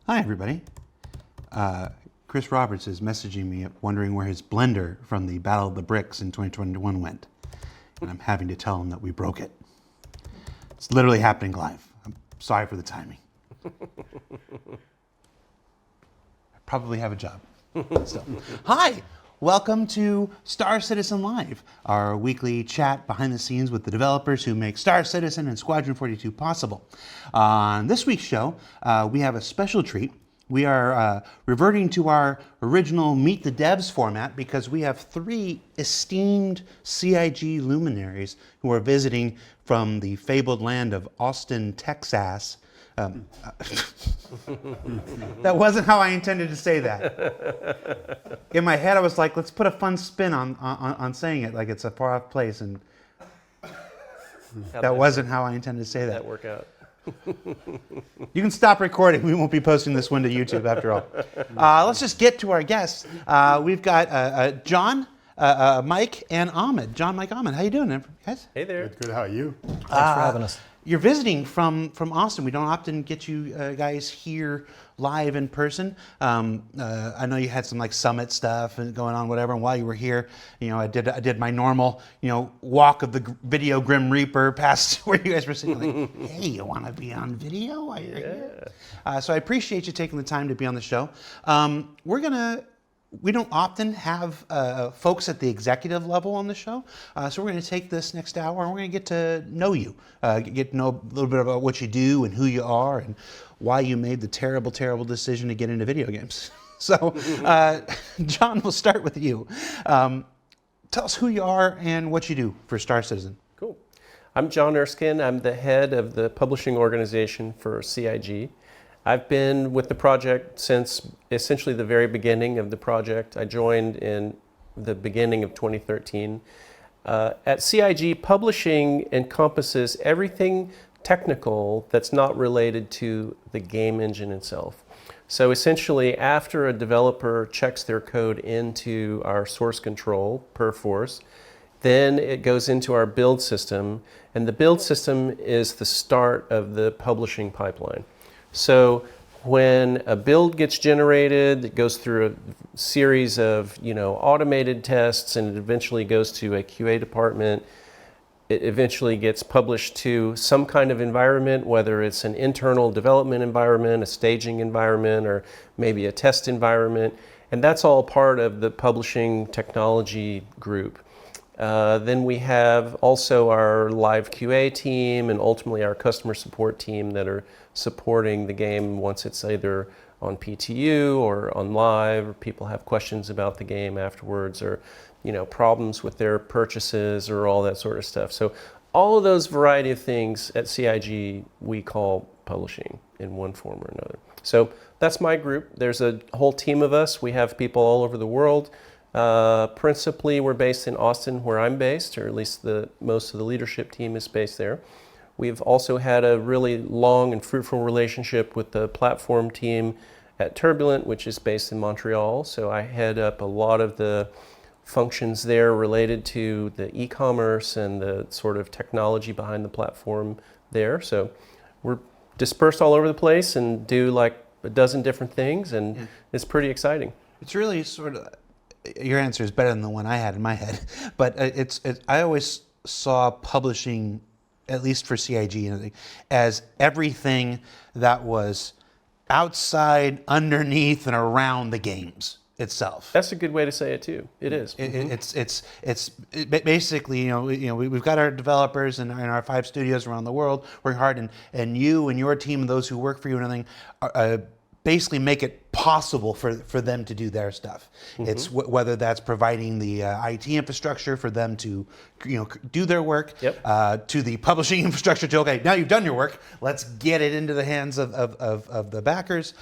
Hi, everybody. Chris Roberts is messaging me wondering where his blender from the Battle of the Bricks in 2021 went. And I'm having to tell him that we broke it. It's literally happening live. I'm sorry for the timing. I probably have a job. So, hi! Welcome to Star Citizen Live, our weekly chat behind the scenes with the developers who make Star Citizen and Squadron 42 possible. On this week's show, we have a special treat. We are reverting to our original Meet the Devs format because we have three esteemed CIG luminaries who are visiting from the fabled land of Austin, Texas. That wasn't how I intended to say that. In my head, I was like, let's put a fun spin on saying it, like it's a far off place, and that wasn't how I intended to say that. That work out. You can stop recording. We won't be posting this one to YouTube after all. Let's just get to our guests. We've got John, Mike, and Ahmed. John, Mike, Ahmed. How you doing, guys? Hey there. Good. How are you? Thanks for having us. You're visiting from Austin. We don't often get you guys here live in person. I know you had some like summit stuff and going on, whatever. And while you were here, you know, I did my normal, walk of the video Grim Reaper past where you guys were sitting. Like, hey, you want to be on video while you're here? So I appreciate you taking the time to be on the show. We don't often have folks at the executive level on the show, so we're going to take this next hour and we're going to get to know you, get to know a little bit about what you do and who you are and why you made the terrible, terrible decision to get into video games. So, John, we'll start with you. Tell us who you are and what you do for Star Citizen. Cool. I'm John Erskine. I'm the head of the publishing organization for CIG. I've been with the project since essentially the very beginning of the project. I joined in the beginning of 2013. At CIG, publishing encompasses everything technical that's not related to the game engine itself. So essentially, after a developer checks their code into our source control per force, then it goes into our build system, and the build system is the start of the publishing pipeline. So when a build gets generated, it goes through a series of automated tests, and it eventually goes to a QA department. It eventually gets published to some kind of environment, whether it's an internal development environment, a staging environment, or maybe a test environment. And that's all part of the publishing technology group. Then we have also our live QA team and ultimately our customer support team that are supporting the game once it's either on PTU or on live, or people have questions about the game afterwards, or problems with their purchases or all that sort of stuff. So all of those variety of things at CIG we call publishing in one form or another. So that's my group. There's a whole team of us. We have people all over the world. Principally, we're based in Austin, where I'm based, or at least most of the leadership team is based there. We've also had a really long and fruitful relationship with the platform team at Turbulent, which is based in Montreal. So I head up a lot of the functions there related to the e-commerce and the sort of technology behind the platform there. So we're dispersed all over the place and do like a dozen different things, and it's pretty exciting. It's really sort of, your answer is better than the one I had in my head, but I always saw publishing, at least for CIG, as everything that was outside, underneath, and around the games itself. That's a good way to say it too. It is. It's basically, we've got our developers and our 5 studios around the world working hard, and you and your team and those who work for you and everything basically make it possible for them to do their stuff. Mm-hmm. It's whether that's providing the IT infrastructure for them to do their work, to the publishing infrastructure to, okay, now you've done your work, let's get it into the hands of the backers,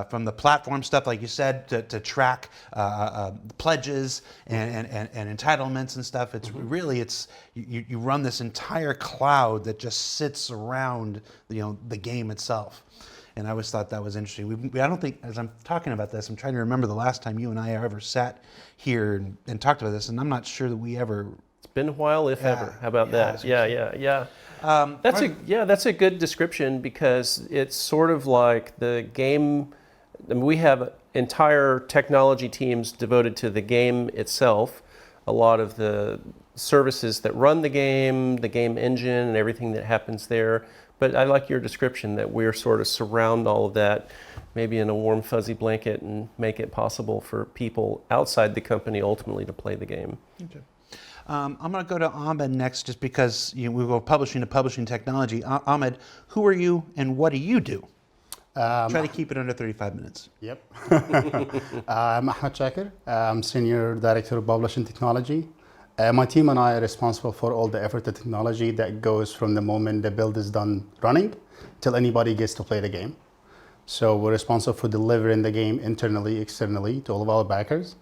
from the platform stuff, like you said, to track pledges and entitlements and stuff. It's really, you run this entire cloud that just sits around the game itself. And I always thought that was interesting. I don't think, as I'm talking about this, I'm trying to remember the last time you and I ever sat here and talked about this, and I'm not sure that we ever. It's been a while, if ever. How about that? Yeah. That's a good description, because it's sort of like the game And we have entire technology teams devoted to the game itself, a lot of the services that run the game engine, and everything that happens there. But I like your description that we're sort of surround all of that, maybe in a warm, fuzzy blanket, and make it possible for people outside the company ultimately to play the game. Okay. I'm going to go to Ahmed next, just because we go publishing to publishing technology. Ahmed, who are you and what do you do? Try to keep it under 35 minutes. Yep. I'm Ahmed Shaker. I'm Senior Director of Publishing Technology. My team and I are responsible for all the effort and technology that goes from the moment the build is done running till anybody gets to play the game. So we're responsible for delivering the game internally, externally to all of our backers.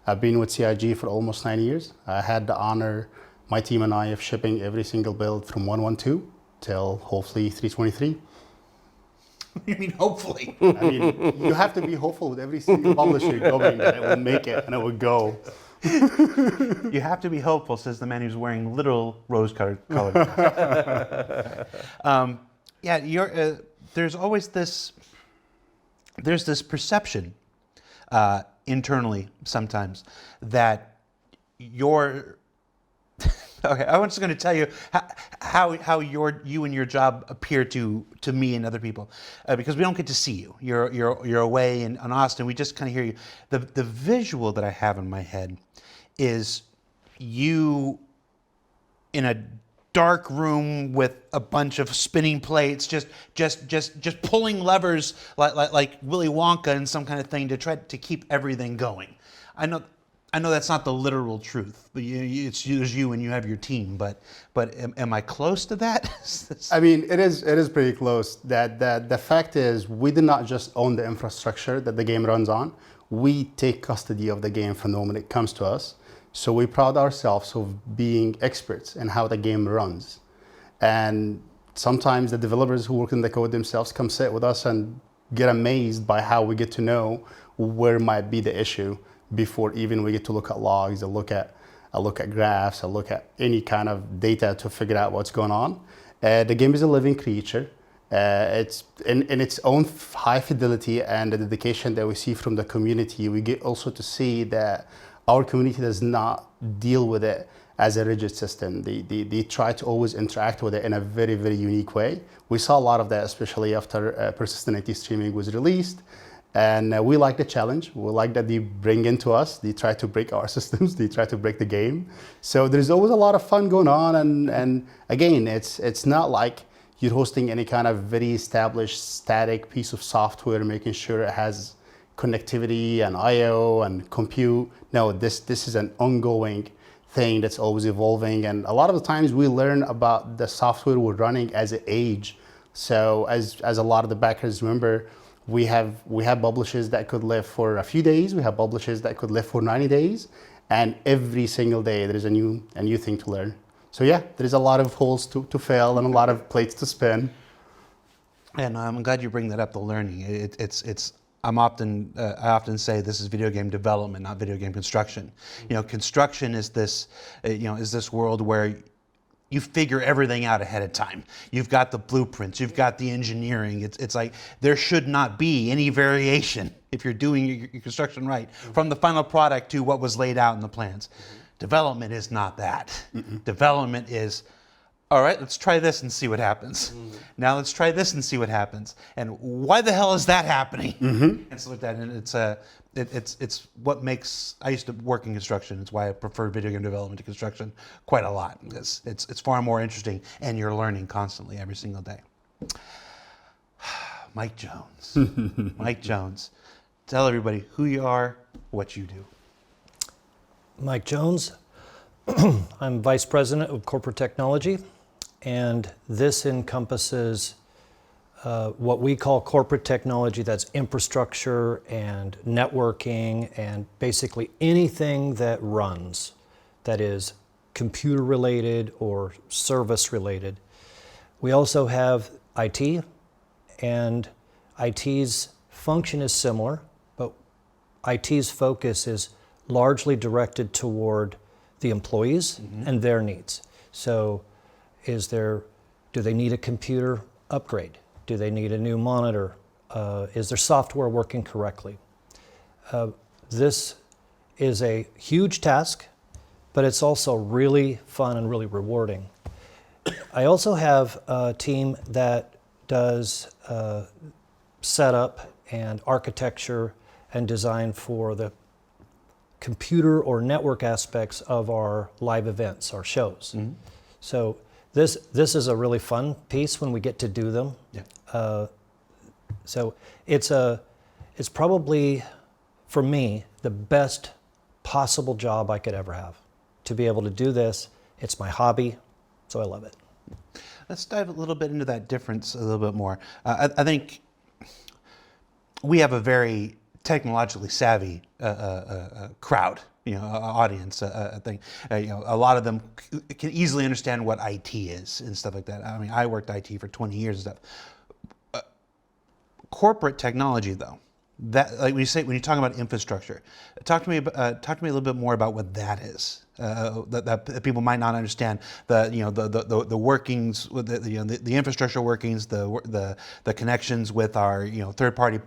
I've been with CIG for almost 9 years. I had the honor, my team and I, of shipping every single build from 1.12 till hopefully 3.23. You mean hopefully? I mean, you have to be hopeful with every single publisher going that it will make it and it will go. You have to be hopeful, says the man who's wearing literal rose-colored colors. There's always this perception internally sometimes that you're. Okay, I was just going to tell you how you and your job appear to me and other people, because we don't get to see you. You're away in Austin. We just kind of hear you. The visual that I have in my head is you in a dark room with a bunch of spinning plates, just pulling levers like Willy Wonka and some kind of thing to try to keep everything going. I know that's not the literal truth. It's you and you have your team, but am I close to that? I mean, it is pretty close. That the fact is, we did not just own the infrastructure that the game runs on. We take custody of the game from the moment it comes to us. So we pride ourselves of being experts in how the game runs. And sometimes the developers who work in the code themselves come sit with us and get amazed by how we get to know where might be the issue before even we get to look at logs, or look at graphs, or look at any kind of data to figure out what's going on. The game is a living creature. It's in its own high fidelity and the dedication that we see from the community. We get also to see that our community does not deal with it as a rigid system. They try to always interact with it in a very, very unique way. We saw a lot of that, especially after Persistent AT Streaming was released. And we like the challenge. We like that they bring into us. They try to break our systems. They try to break the game. So there's always a lot of fun going on. And again, it's not like you're hosting any kind of very established static piece of software, making sure it has connectivity and I/O and compute. No, this is an ongoing thing that's always evolving. And a lot of the times we learn about the software we're running as it age. So as a lot of the backers remember, we have publishers that could live for a few days. We have publishers that could live for 90 days. And every single day there is a new thing to learn. So yeah, there's a lot of holes to fill and a lot of plates to spin. And I'm glad you bring that up, the learning. I often say this is video game development, not video game construction. Construction is this world where you figure everything out ahead of time. You've got the blueprints, you've got the engineering. It's like there should not be any variation if you're doing your construction right, from the final product to what was laid out in the plans. Development is not that. Development is, all right, let's try this and see what happens. Now let's try this and see what happens. And why the hell is that happening? And so like that, and it's what makes. I used to work in construction. It's why I prefer video game development to construction quite a lot, because it's far more interesting, and you're learning constantly every single day. Mike Jones, Mike Jones, tell everybody who you are, what you do. Mike Jones. I'm Vice President of Corporate Technology, and this encompasses what we call corporate technology. That's infrastructure and networking and basically anything that runs, that is computer related or service related. We also have IT, and IT's function is similar, but IT's focus is largely directed toward the employees and their needs. So do they need a computer upgrade? Do they need a new monitor is their software working correctly? This is a huge task, but it's also really fun and really rewarding. I also have a team that does setup and architecture and design for the computer or network aspects of our live events, our shows. Mm-hmm. So this is a really fun piece when we get to do them. Yeah. So it's probably, for me, the best possible job I could ever have. To be able to do this, it's my hobby, so I love it. Let's dive a little bit into that difference a little bit more. I think we have a very technologically savvy crowd, audience. I think a lot of them can easily understand what IT is and stuff like that. I mean, I worked IT for 20 years and stuff. Corporate technology, though, that like when you talk about infrastructure, talk to me a little bit more about what that is. That people might not understand the workings, the infrastructure workings, the connections with our third-party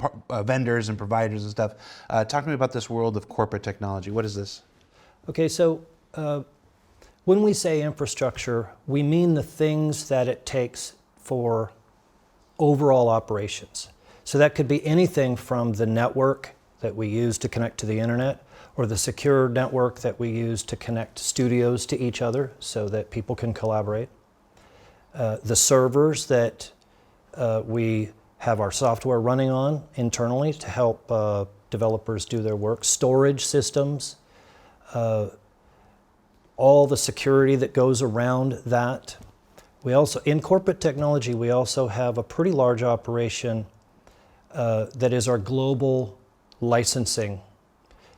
vendors and providers and stuff. Talk to me about this world of corporate technology. What is this? Okay, so when we say infrastructure, we mean the things that it takes for overall operations. So that could be anything from the network that we use to connect to the internet, or the secure network that we use to connect studios to each other so that people can collaborate. The servers that we have our software running on internally to help developers do their work. Storage systems, all the security that goes around that. We also, in corporate technology, we also have a pretty large operation that is our global licensing.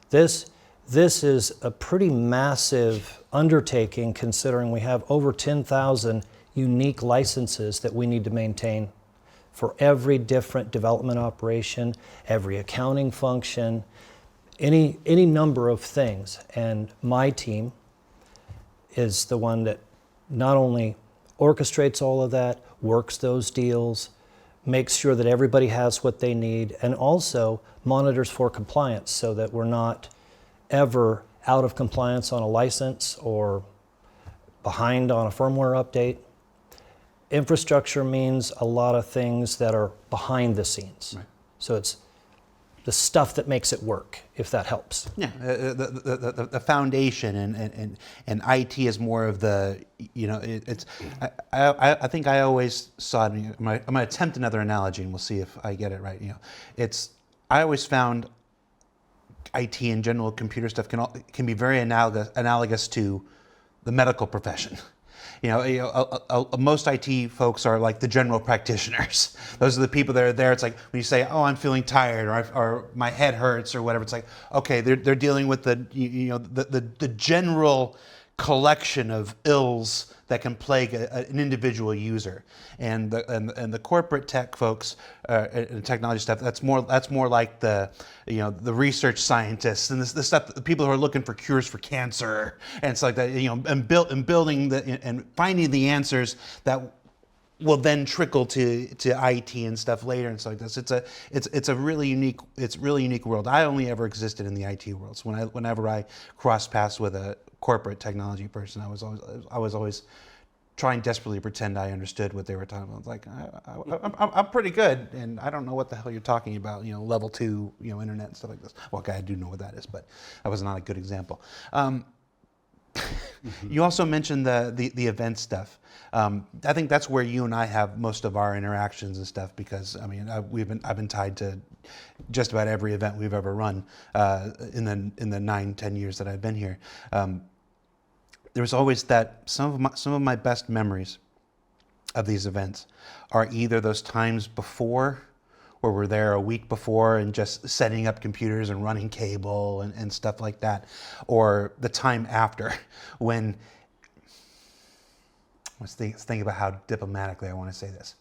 This is a pretty massive undertaking, considering we have over 10,000 unique licenses that we need to maintain for every different development operation, every accounting function, any number of things. And my team is the one that not only orchestrates all of that, works those deals, makes sure that everybody has what they need, and also monitors for compliance so that we're not ever out of compliance on a license or behind on a firmware update. Infrastructure means a lot of things that are behind the scenes. Right. So it's the stuff that makes it work, if that helps. Yeah, the foundation and IT is more of the, I think I always saw it. I'm going to attempt another analogy and we'll see if I get it right. I always found IT in general, computer stuff can be very analogous to the medical profession. Most IT folks are like the general practitioners. Those are the people that are there. It's like when you say, "Oh, I'm feeling tired," or "My head hurts," or whatever. It's like, okay, they're dealing with the general collection of ills that can plague an individual user. And the corporate tech folks and technology stuff, that's more like the research scientists and the stuff, the people who are looking for cures for cancer and stuff like that, and building and finding the answers that will then trickle to IT and stuff later and stuff like this. It's a really unique world. I only ever existed in the IT world. So whenever I crossed paths with a corporate technology person, I was always trying desperately to pretend I understood what they were talking about. It's like I'm pretty good, and I don't know what the hell you're talking about. Level 2, internet and stuff like this. Well, okay, I do know what that is, but that was not a good example. You also mentioned the event stuff. I think that's where you and I have most of our interactions and stuff, because I've been tied to just about every event we've ever run in the 9-10 years that I've been here. There was always that some of my best memories of these events are either those times before, where we're there a week before and just setting up computers and running cable and stuff like that, or the time after when, let's think about how diplomatically I want to say this.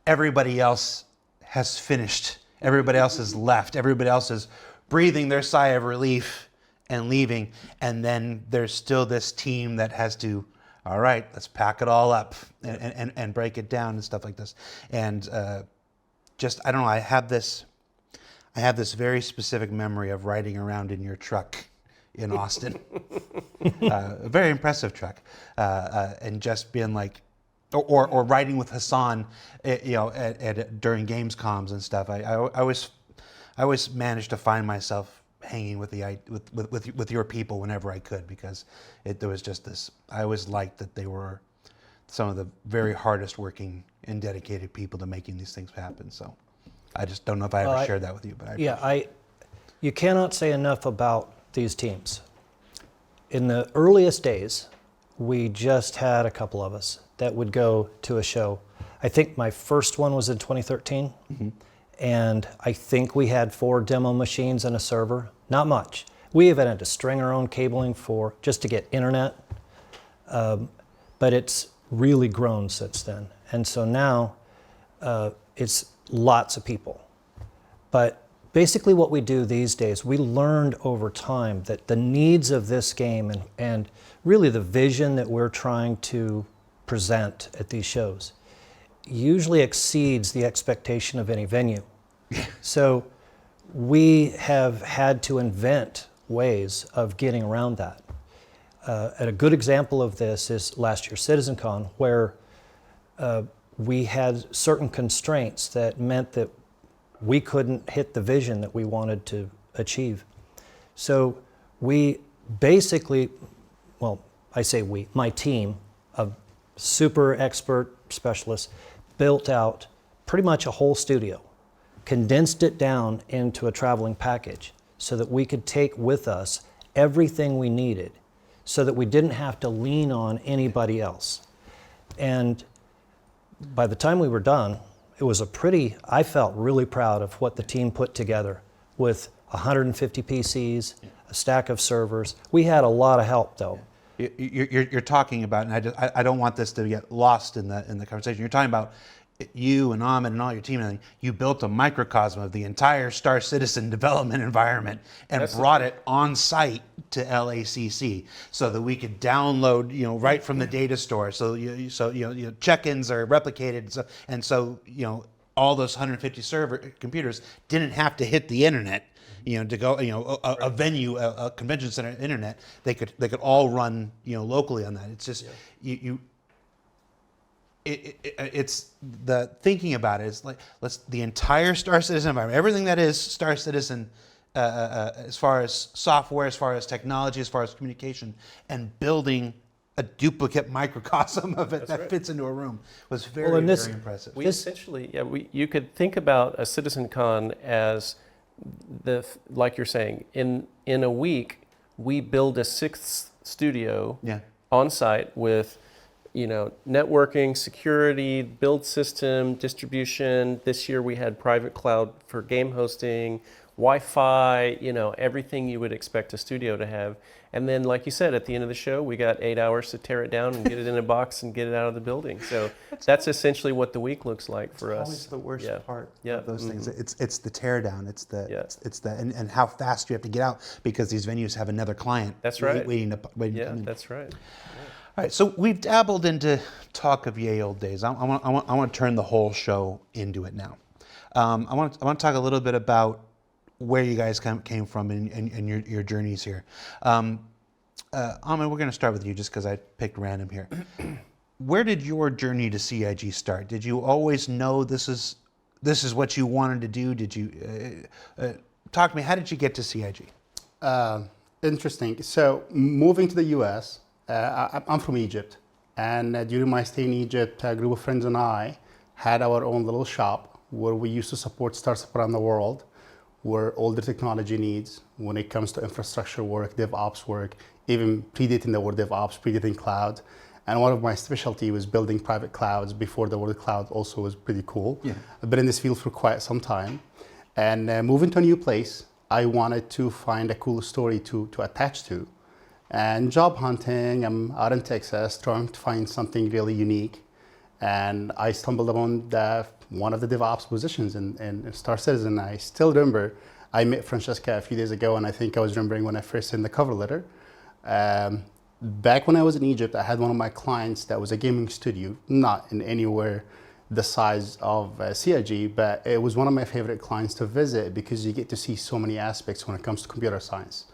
Everybody else has finished. Everybody else has left. Everybody else is breathing their sigh of relief and leaving. And then there's still this team that has to, all right, let's pack it all up and break it down and stuff like this. And just, I don't know, I have this very specific memory of riding around in your truck in Austin, a very impressive truck, and just being like, or riding with Hassan, during Gamescoms and stuff. I always managed to find myself hanging with with your people whenever I could, because there was just this. I always liked that they were some of the very hardest working and dedicated people to making these things happen. So I just don't know if I ever shared that with you, but you cannot say enough about these teams. In the earliest days, we just had a couple of us that would go to a show. I think my first one was in 2013, and I think we had 4 demo machines and a server. Not much. We even had to string our own cabling just to get internet, but it's really grown since then. And so now it's lots of people. But basically what we do these days, we learned over time that the needs of this game and really the vision that we're trying to present at these shows usually exceeds the expectation of any venue. So we have had to invent ways of getting around that. And a good example of this is last year's CitizenCon, where we had certain constraints that meant that we couldn't hit the vision that we wanted to achieve. So we basically, well, I say we, my team of super expert specialists built out pretty much a whole studio, condensed it down into a traveling package so that we could take with us everything we needed so that we didn't have to lean on anybody else. And by the time we were done, it was I felt really proud of what the team put together with 150 PCs, a stack of servers. We had a lot of help though. You're talking about, and I don't want this to get lost in the conversation. You're talking about you and Ahmed and all your team, and you built a microcosm of the entire Star Citizen development environment and brought it on site to LACC so that we could download, right from the data store. So check-ins are replicated, so all those 150 server computers didn't have to hit the internet. To go, a venue, a convention center internet, they could all run, locally on that. It's just it's the thinking about it is like the entire Star Citizen environment, everything that is Star Citizen, as far as software, as far as technology, as far as communication, and building a duplicate microcosm of it that fits into a room was very impressive. We essentially, you could think about a CitizenCon as like you're saying, in a week, we build a 6th studio on site with, networking, security, build system, distribution. This year we had private cloud for game hosting, Wi-Fi, everything you would expect a studio to have. And then, like you said, at the end of the show, we got 8 hours to tear it down and get it in a box and get it out of the building. So that's essentially what the week looks like for us. Always the worst part of those things. Mm-hmm. It's the tear down. It's and how fast you have to get out because these venues have another client. That's right. Waiting to come in. That's right. All right, so we've dabbled into talk of ye old days. I want to turn the whole show into it now. I want to talk a little bit about where you guys came from and your journeys here. Ahmed, we're going to start with you just because I picked random here. Where did your journey to CIG start? Did you always know this is what you wanted to do? Did you talk to me? How did you get to CIG? Interesting. So moving to the U.S., I'm from Egypt, and during my stay in Egypt, a group of friends and I had our own little shop where we used to support startups around the world, where all the technology needs when it comes to infrastructure work, DevOps work, even predating the word DevOps, predating cloud. And one of my specialty was building private clouds before the word cloud also was pretty cool. Yeah. I've been in this field for quite some time. And moving to a new place, I wanted to find a cool story to attach to. And job hunting, I'm out in Texas trying to find something really unique. And I stumbled upon one of the DevOps positions in Star Citizen. I still remember I met Francesca a few days ago, and I think I was remembering when I first sent the cover letter. Back when I was in Egypt, I had one of my clients that was a gaming studio, not in anywhere the size of CIG, but it was one of my favorite clients to visit because you get to see so many aspects when it comes to computer science.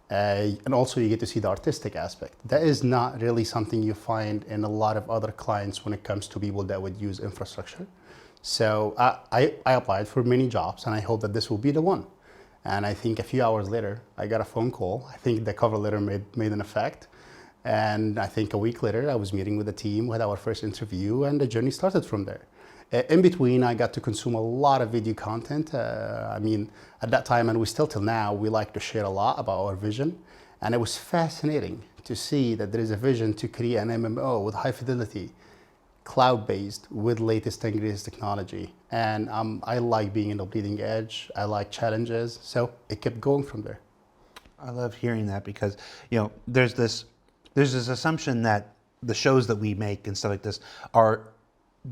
And also you get to see the artistic aspect. That is not really something you find in a lot of other clients when it comes to people that would use infrastructure. So I applied for many jobs and I hope that this will be the one. And I think a few hours later, I got a phone call. I think the cover letter made an effect. And I think a week later, I was meeting with the team, we had our first interview, and the journey started from there. In between, I got to consume a lot of video content. I mean, at that time, and we still till now, we like to share a lot about our vision. And it was fascinating to see that there is a vision to create an MMO with high fidelity, cloud-based, with latest and greatest technology. And I like being in the bleeding edge. I like challenges. So it kept going from there. I love hearing that because, you know, there's this assumption that the shows that we make and stuff like this are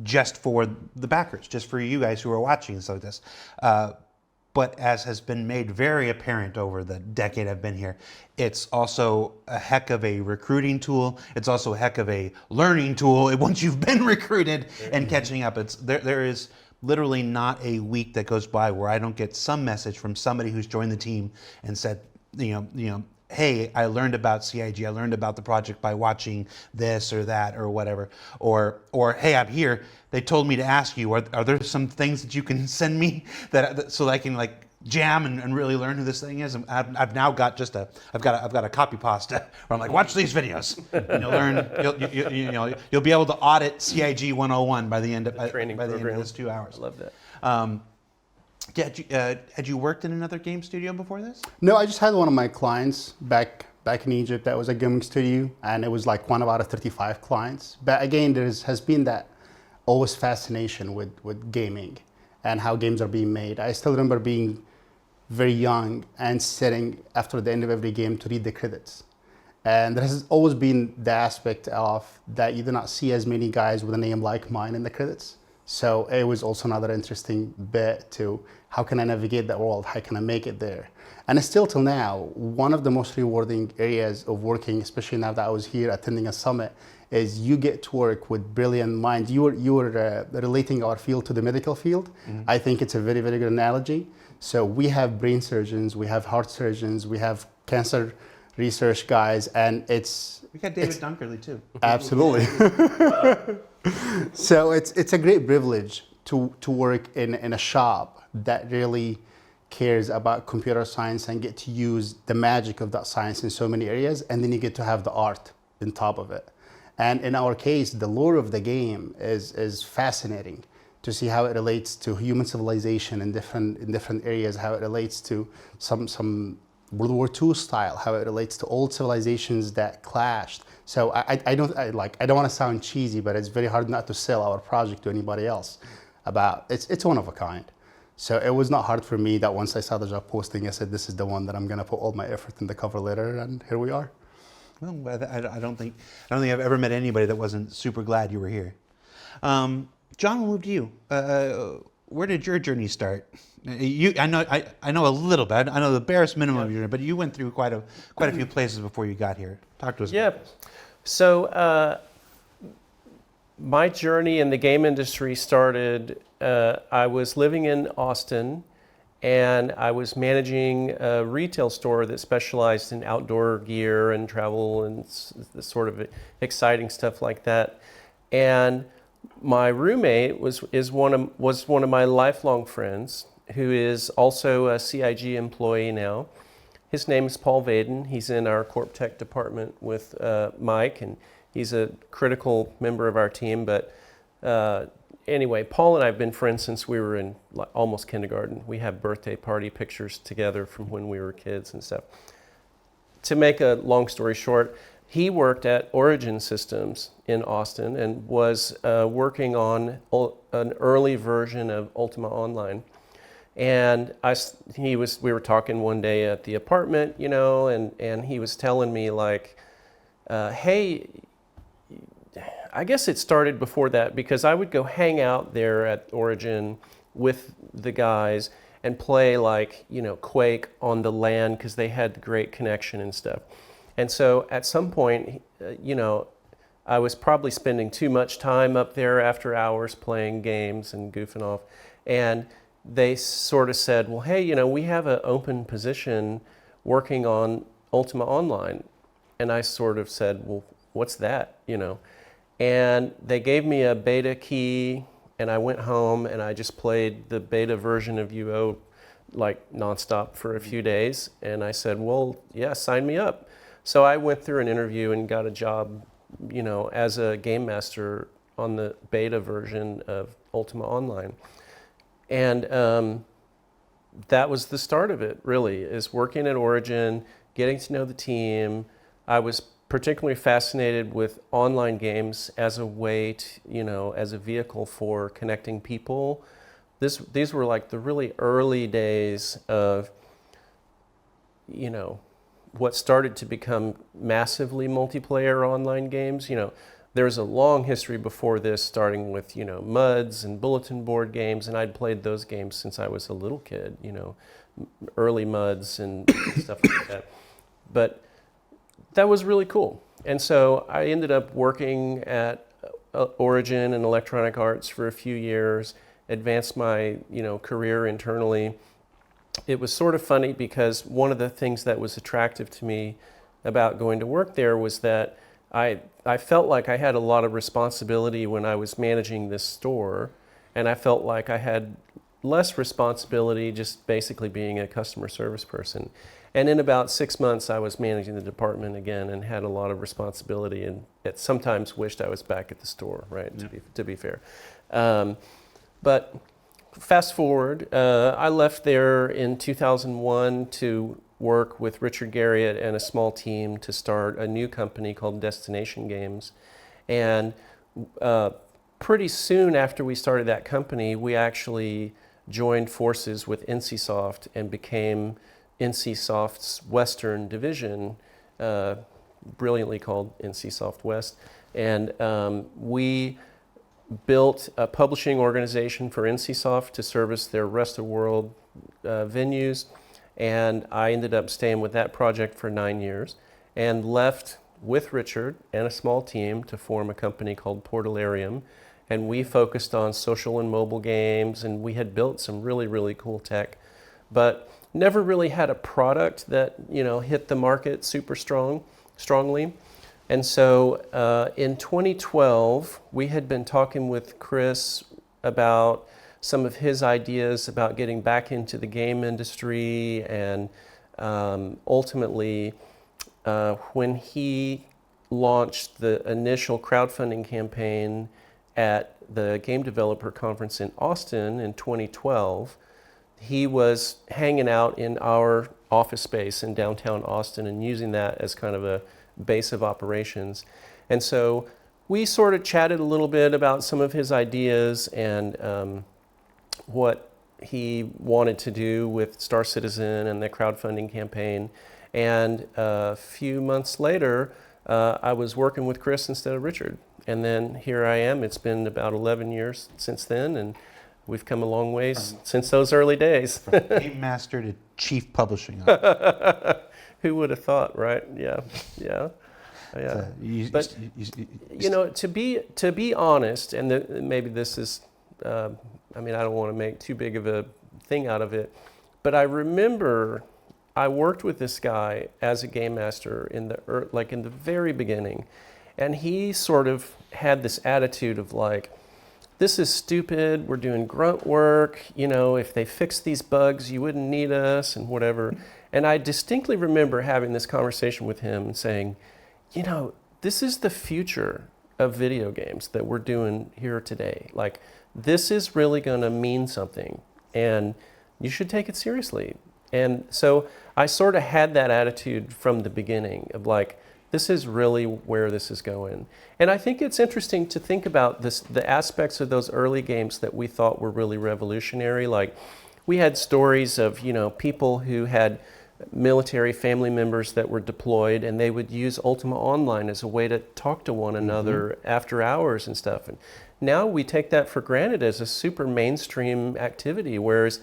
just for the backers, just for you guys who are watching and stuff like this. But as has been made very apparent over the decade I've been here, it's also a heck of a recruiting tool. It's also a heck of a learning tool once you've been recruited and catching up. There is literally not a week that goes by where I don't get some message from somebody who's joined the team and said, you know, hey, I learned about CIG, I learned about the project by watching this or that or whatever. Or hey, I'm here, they told me to ask you, are there some things that you can send me so that I can like jam and really learn who this thing is? And I've now got I've got a copy pasta where I'm like, watch these videos and you'll learn, you'll be able to audit CIG 101 by the end of this 2 hours. I love that. Had you worked in another game studio before this? No, I just had one of my clients back in Egypt that was a gaming studio, and it was like one out of 35 clients. But again, has been that always fascination with gaming and how games are being made. I still remember being very young and sitting after the end of every game to read the credits. And there has always been the aspect of that you do not see as many guys with a name like mine in the credits. So it was also another interesting bit to how can I navigate that world? How can I make it there? And still till now, one of the most rewarding areas of working, especially now that I was here attending a summit, is you get to work with brilliant minds. You were relating our field to the medical field. Mm-hmm. I think it's a very, very good analogy. So we have brain surgeons, we have heart surgeons, we have cancer research guys, and we got David Dunkerley too. Absolutely. So it's a great privilege to work in a shop that really cares about computer science and get to use the magic of that science in so many areas, and then you get to have the art on top of it. And in our case, the lore of the game is fascinating to see how it relates to human civilization in different areas, how it relates to some World War II style, how it relates to old civilizations that clashed. So I don't want to sound cheesy, but it's very hard not to sell our project to anybody else. It's one of a kind. So it was not hard for me that once I saw the job posting, I said, this is the one that I'm going to put all my effort in the cover letter, and here we are. Well, I don't think I've ever met anybody that wasn't super glad you were here. John, we'll move to you. Where did your journey start? I know a little bit. I know the barest minimum of your journey, but you went through quite a few places before you got here. Talk to us. Yeah. About this. So my journey in the game industry started. I was living in Austin, and I was managing a retail store that specialized in outdoor gear and travel and the sort of exciting stuff like that. And my roommate was one of my lifelong friends, who is also a CIG employee now. His name is Paul Vaden. He's in our Corp Tech department with Mike, and he's a critical member of our team. But anyway, Paul and I have been friends since we were in almost kindergarten. We have birthday party pictures together from when we were kids and stuff. To make a long story short, he worked at Origin Systems in Austin and was working on an early version of Ultima Online. And we were talking one day at the apartment, and he was telling me like, hey, I guess it started before that, because I would go hang out there at Origin with the guys and play like, Quake on the LAN, because they had great connection and stuff. And so at some point, I I was probably spending too much time up there after hours playing games and goofing off. And they sort of said, well, hey, we have an open position working on Ultima Online. And I sort of said, well, what's that, And they gave me a beta key, and I went home and I just played the beta version of UO like nonstop for a few days. And I said, well, yeah, sign me up. So I went through an interview and got a job, as a game master on the beta version of Ultima Online. And that was the start of it, really, is working at Origin, getting to know the team. I was particularly fascinated with online games as a way to, as a vehicle for connecting people. These were like the really early days of, what started to become massively multiplayer online games. There's a long history before this, starting with, MUDs and bulletin board games, and I'd played those games since I was a little kid, early MUDs and stuff like that. But that was really cool. And so I ended up working at Origin and Electronic Arts for a few years, advanced my, career internally. It was sort of funny because one of the things that was attractive to me about going to work there was that I felt like I had a lot of responsibility when I was managing this store, and I felt like I had less responsibility just basically being a customer service person. And in about 6 months, I was managing the department again and had a lot of responsibility, and sometimes wished I was back at the store, right, to be fair. But fast forward, I left there in 2001 to work with Richard Garriott and a small team to start a new company called Destination Games. And pretty soon after we started that company, we actually joined forces with NCSoft and became NCSoft's Western division, brilliantly called NCSoft West. And we built a publishing organization for NCSoft to service their rest of the world venues. And I ended up staying with that project for 9 years and left with Richard and a small team to form a company called Portalarium. And we focused on social and mobile games, and we had built some really, really cool tech, but never really had a product that, hit the market super strongly. And so in 2012, we had been talking with Chris about some of his ideas about getting back into the game industry, and ultimately, when he launched the initial crowdfunding campaign at the Game Developer Conference in Austin in 2012, he was hanging out in our office space in downtown Austin and using that as kind of a base of operations. And so we sort of chatted a little bit about some of his ideas and what he wanted to do with Star Citizen and the crowdfunding campaign. And a few months later, I was working with Chris instead of Richard. And then here I am. It's been about 11 years since then, and we've come a long ways since those early days. From Game Master to Chief Publishing Officer. Who would have thought, right? Yeah. But to be honest, and maybe this is, I don't want to make too big of a thing out of it, but I remember I worked with this guy as a game master in the very beginning, and he sort of had this attitude of like, this is stupid, we're doing grunt work, if they fix these bugs, you wouldn't need us and whatever. And I distinctly remember having this conversation with him and saying, this is the future of video games that we're doing here today. Like, this is really going to mean something, and you should take it seriously. And so I sort of had that attitude from the beginning of like, this is really where this is going. And I think it's interesting to think about the aspects of those early games that we thought were really revolutionary. Like, we had stories of, people who had military family members that were deployed, and they would use Ultima Online as a way to talk to one another after hours and stuff. And now we take that for granted as a super mainstream activity, whereas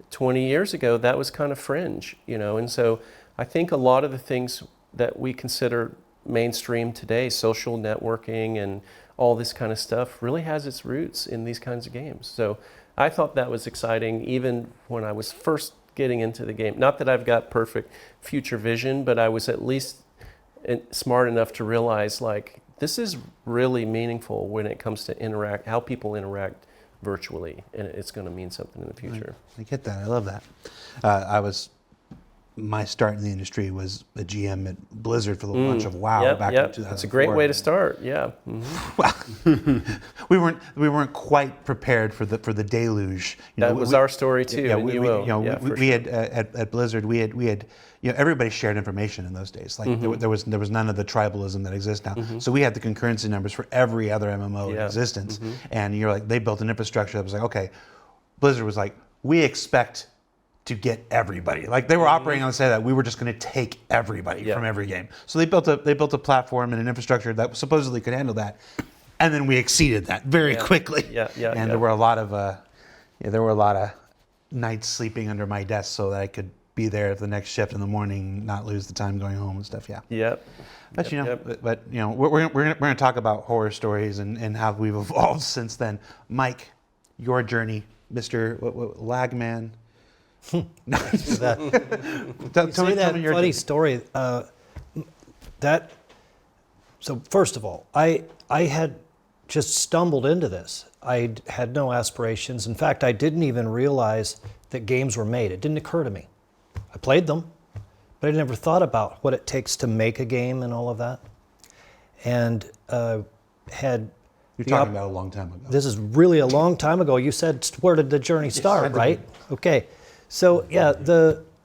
20 years ago, that was kind of fringe, And so I think a lot of the things that we consider mainstream today, social networking and all this kind of stuff really has its roots in these kinds of games. So I thought that was exciting even when I was first getting into the game. Not that I've got perfect future vision, but I was at least smart enough to realize like this is really meaningful when it comes to how people interact virtually, and it's going to mean something in the future. I get that. I love that. My start in the industry was a GM at Blizzard for the launch of WoW back in 2004. That's a great way to start. Yeah. Well, we weren't quite prepared for the deluge. That was our story too. Yeah, we had at Blizzard we had everybody shared information in those days. Like there was none of the tribalism that exists now. So we had the concurrency numbers for every other MMO in existence, and you're like they built an infrastructure that was like, okay, Blizzard was like, we expect to get everybody. Like they were operating on the side that we were just going to take everybody from every game. So they built a platform and an infrastructure that supposedly could handle that, and then we exceeded that very quickly. And there were a lot of nights sleeping under my desk so that I could be there at the next shift in the morning, not lose the time going home and stuff. But we're going to talk about horror stories and how we've evolved since then. Mike, your journey, Mr. Lagman. That funny story. So first of all, I had just stumbled into this. I had no aspirations. In fact, I didn't even realize that games were made. It didn't occur to me. I played them, but I never thought about what it takes to make a game and all of that. And had You're talking about a long time ago. This is really a long time ago. You said, where did the journey start, right? Okay. So yeah,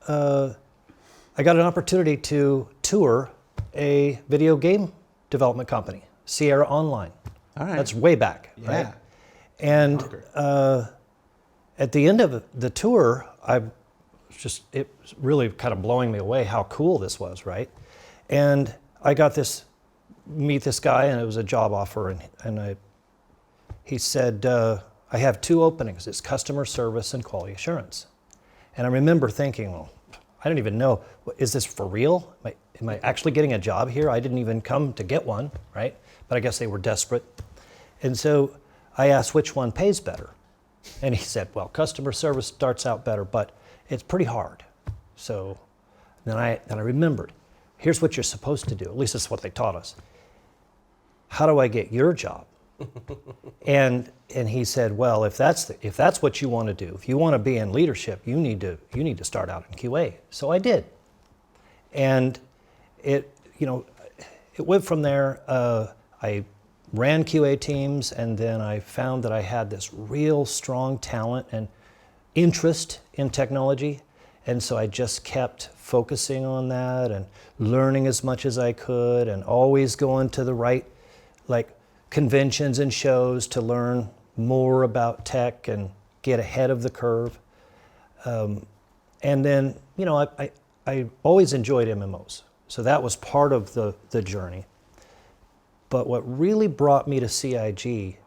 I got an opportunity to tour a video game development company, Sierra Online. All right. That's way back, right? And at the end of the tour, it was really kind of blowing me away how cool this was, right? And I got meet this guy, and it was a job offer, and he said, I have 2 openings. It's customer service and quality assurance. And I remember thinking, well, I don't even know, is this for real? Am I actually getting a job here? I didn't even come to get one, right? But I guess they were desperate. And so I asked which one pays better. And he said, well, customer service starts out better, but it's pretty hard. So then I remembered, here's what you're supposed to do. At least that's what they taught us. How do I get your job? And he said, well, if that's what you want to do, if you want to be in leadership, you need to start out in QA. So I did, and it went from there. I ran QA teams, and then I found that I had this real strong talent and interest in technology, and so I just kept focusing on that and learning as much as I could, and always going to the right conventions and shows to learn more about tech and get ahead of the curve. And then, I always enjoyed MMOs. So that was part of the journey. But what really brought me to CIG,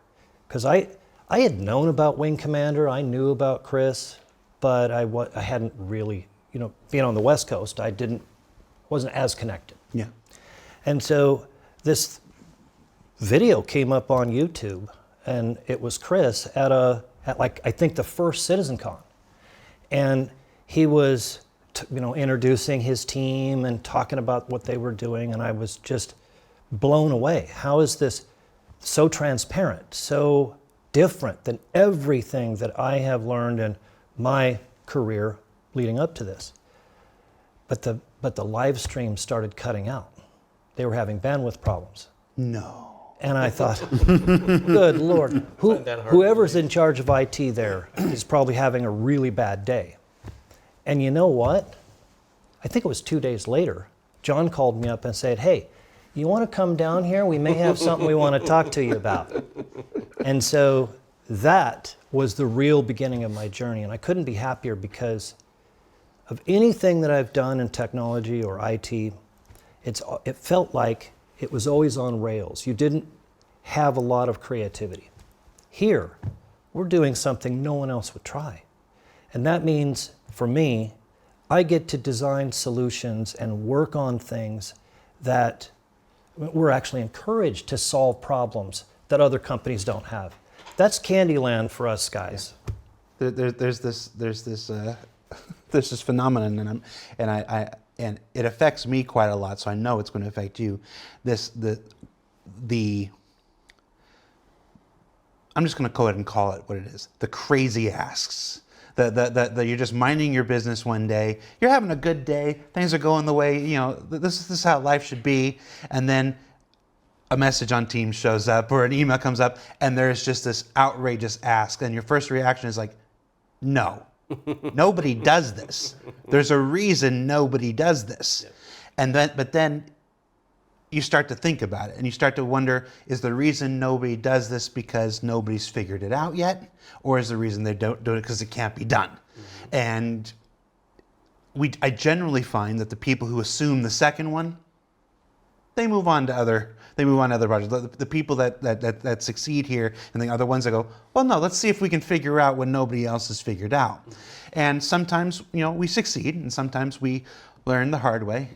because I had known about Wing Commander, I knew about Chris, but I hadn't really, being on the West Coast, wasn't as connected. Yeah. And so this video came up on YouTube, and it was Chris at I think the first CitizenCon, and he was introducing his team and talking about what they were doing, and I was just blown away. How is this so transparent, so different than everything that I have learned in my career leading up to this? But the live stream started cutting out. They were having bandwidth problems. No. And I thought, good Lord, whoever's in charge of IT there is probably having a really bad day. And you know what? I think it was 2 days later, John called me up and said, hey, you want to come down here? We may have something we want to talk to you about. And so that was the real beginning of my journey. And I couldn't be happier, because of anything that I've done in technology or IT, it felt like it was always on rails. You didn't have a lot of creativity. Here, we're doing something no one else would try. And that means, for me, I get to design solutions and work on things that we're actually encouraged to solve problems that other companies don't have. That's Candyland for us guys. There's this there's this phenomenon, and it affects me quite a lot. So I know it's going to affect you. I'm just going to go ahead and call it what it is. The crazy asks. You're just minding your business one day. You're having a good day. Things are going the way, this is how life should be. And then a message on Teams shows up or an email comes up and there's just this outrageous ask. And your first reaction is like, no, nobody does this. There's a reason nobody does this. Yeah. But then you start to think about it and you start to wonder, is the reason nobody does this because nobody's figured it out yet? Or is the reason they don't do it because it can't be done? Mm-hmm. And I generally find that the people who assume the second one, they move on to other projects. The people that succeed here and the other ones that go, well, no, let's see if we can figure out what nobody else has figured out. Mm-hmm. And sometimes, we succeed and sometimes we learn the hard way.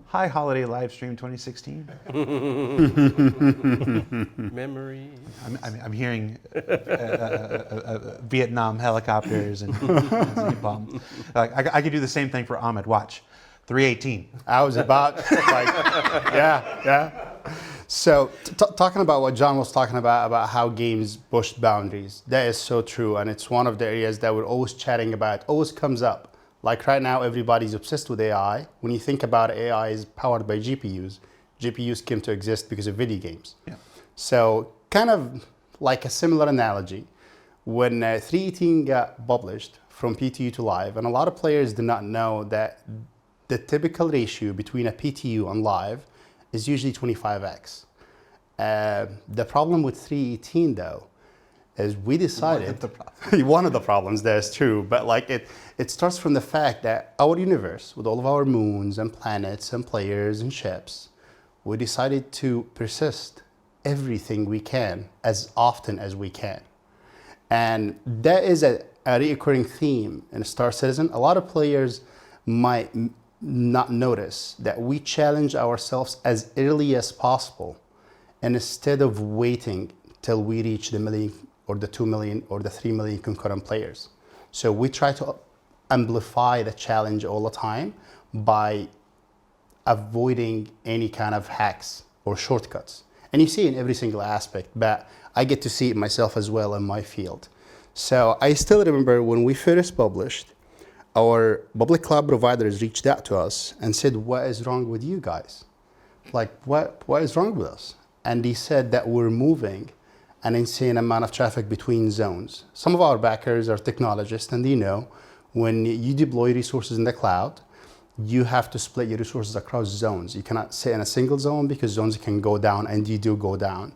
Hi, Holiday Livestream 2016. Memories. I'm hearing Vietnam helicopters and bombs. I could do the same thing for Ahmed. Watch, 318. I was about, yeah. So talking about what John was talking about how games push boundaries, that is so true. And it's one of the areas that we're always chatting about, always comes up. Like right now, everybody's obsessed with AI. When you think about it, AI is powered by GPUs. GPUs came to exist because of video games. Yeah. So kind of like a similar analogy, when 318 got published from PTU to live, and a lot of players did not know that the typical ratio between a PTU and live is usually 25x. The problem with 318 though, is we decided one of the problems that is true, but it starts from the fact that our universe, with all of our moons and planets and players and ships, we decided to persist everything we can as often as we can. And that is a recurring theme in Star Citizen. A lot of players might not notice that we challenge ourselves as early as possible, and instead of waiting till we reach the million or the 2 million or the 3 million concurrent players. So we try to amplify the challenge all the time by avoiding any kind of hacks or shortcuts. And you see in every single aspect, but I get to see it myself as well in my field. So I still remember when we first published, our public cloud providers reached out to us and said, what is wrong with you guys? Like, what is wrong with us? And they said that we're moving an insane amount of traffic between zones. Some of our backers are technologists, and they know when you deploy resources in the cloud, you have to split your resources across zones. You cannot sit in a single zone because zones can go down, and you do go down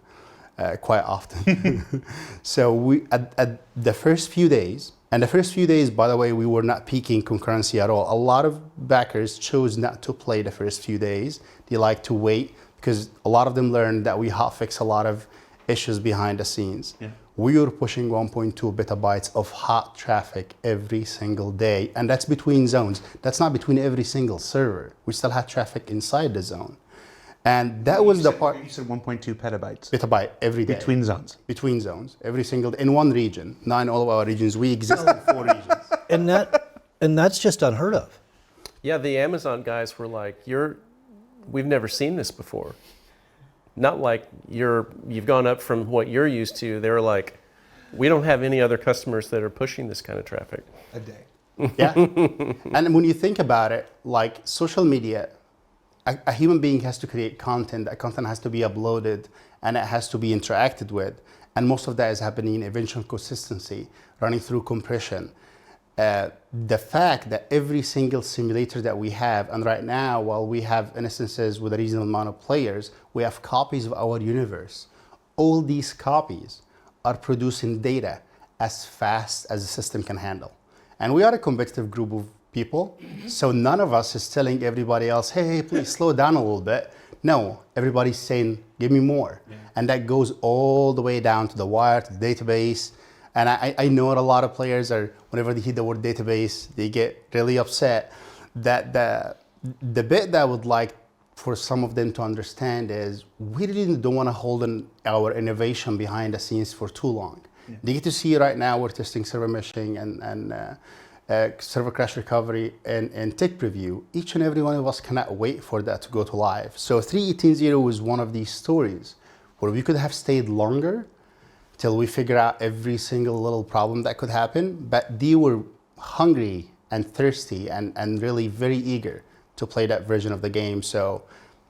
quite often. So we at the first few days, and the first few days, by the way, we were not peaking concurrency at all. A lot of backers chose not to play the first few days. They like to wait because a lot of them learned that we hotfix a lot of issues behind the scenes. Yeah. We were pushing 1.2 petabytes of hot traffic every single day, and that's between zones. That's not between every single server. We still had traffic inside the zone. And that was the part. You said 1.2 petabytes. Petabyte every day. Between zones. Between zones, every single, in one region, not in all of our regions. We exist in 4 regions. And that's just unheard of. Yeah, the Amazon guys were like, we've never seen this before. Not like you've gone up from what you're used to. They were like, we don't have any other customers that are pushing this kind of traffic. A day. Yeah. And when you think about it, like social media, a human being has to create content. That content has to be uploaded and it has to be interacted with. And most of that is happening in eventual consistency, running through compression. The fact that every single simulator that we have, and right now, while we have instances with a reasonable amount of players, we have copies of our universe. All these copies are producing data as fast as the system can handle. And we are a competitive group of people, so none of us is telling everybody else, hey, please slow down a little bit. No, everybody's saying, give me more. Yeah. And that goes all the way down to the wire, to the database. And I know a lot of players are, whenever they hear the word database, they get really upset. That the bit that I would like for some of them to understand is we really don't want to hold our innovation behind the scenes for too long. Yeah. They get to see right now we're testing server meshing and server crash recovery and tech preview. Each and every one of us cannot wait for that to go to live. So 3.18.0 was one of these stories where we could have stayed longer till we figure out every single little problem that could happen, but they were hungry and thirsty and really very eager to play that version of the game. So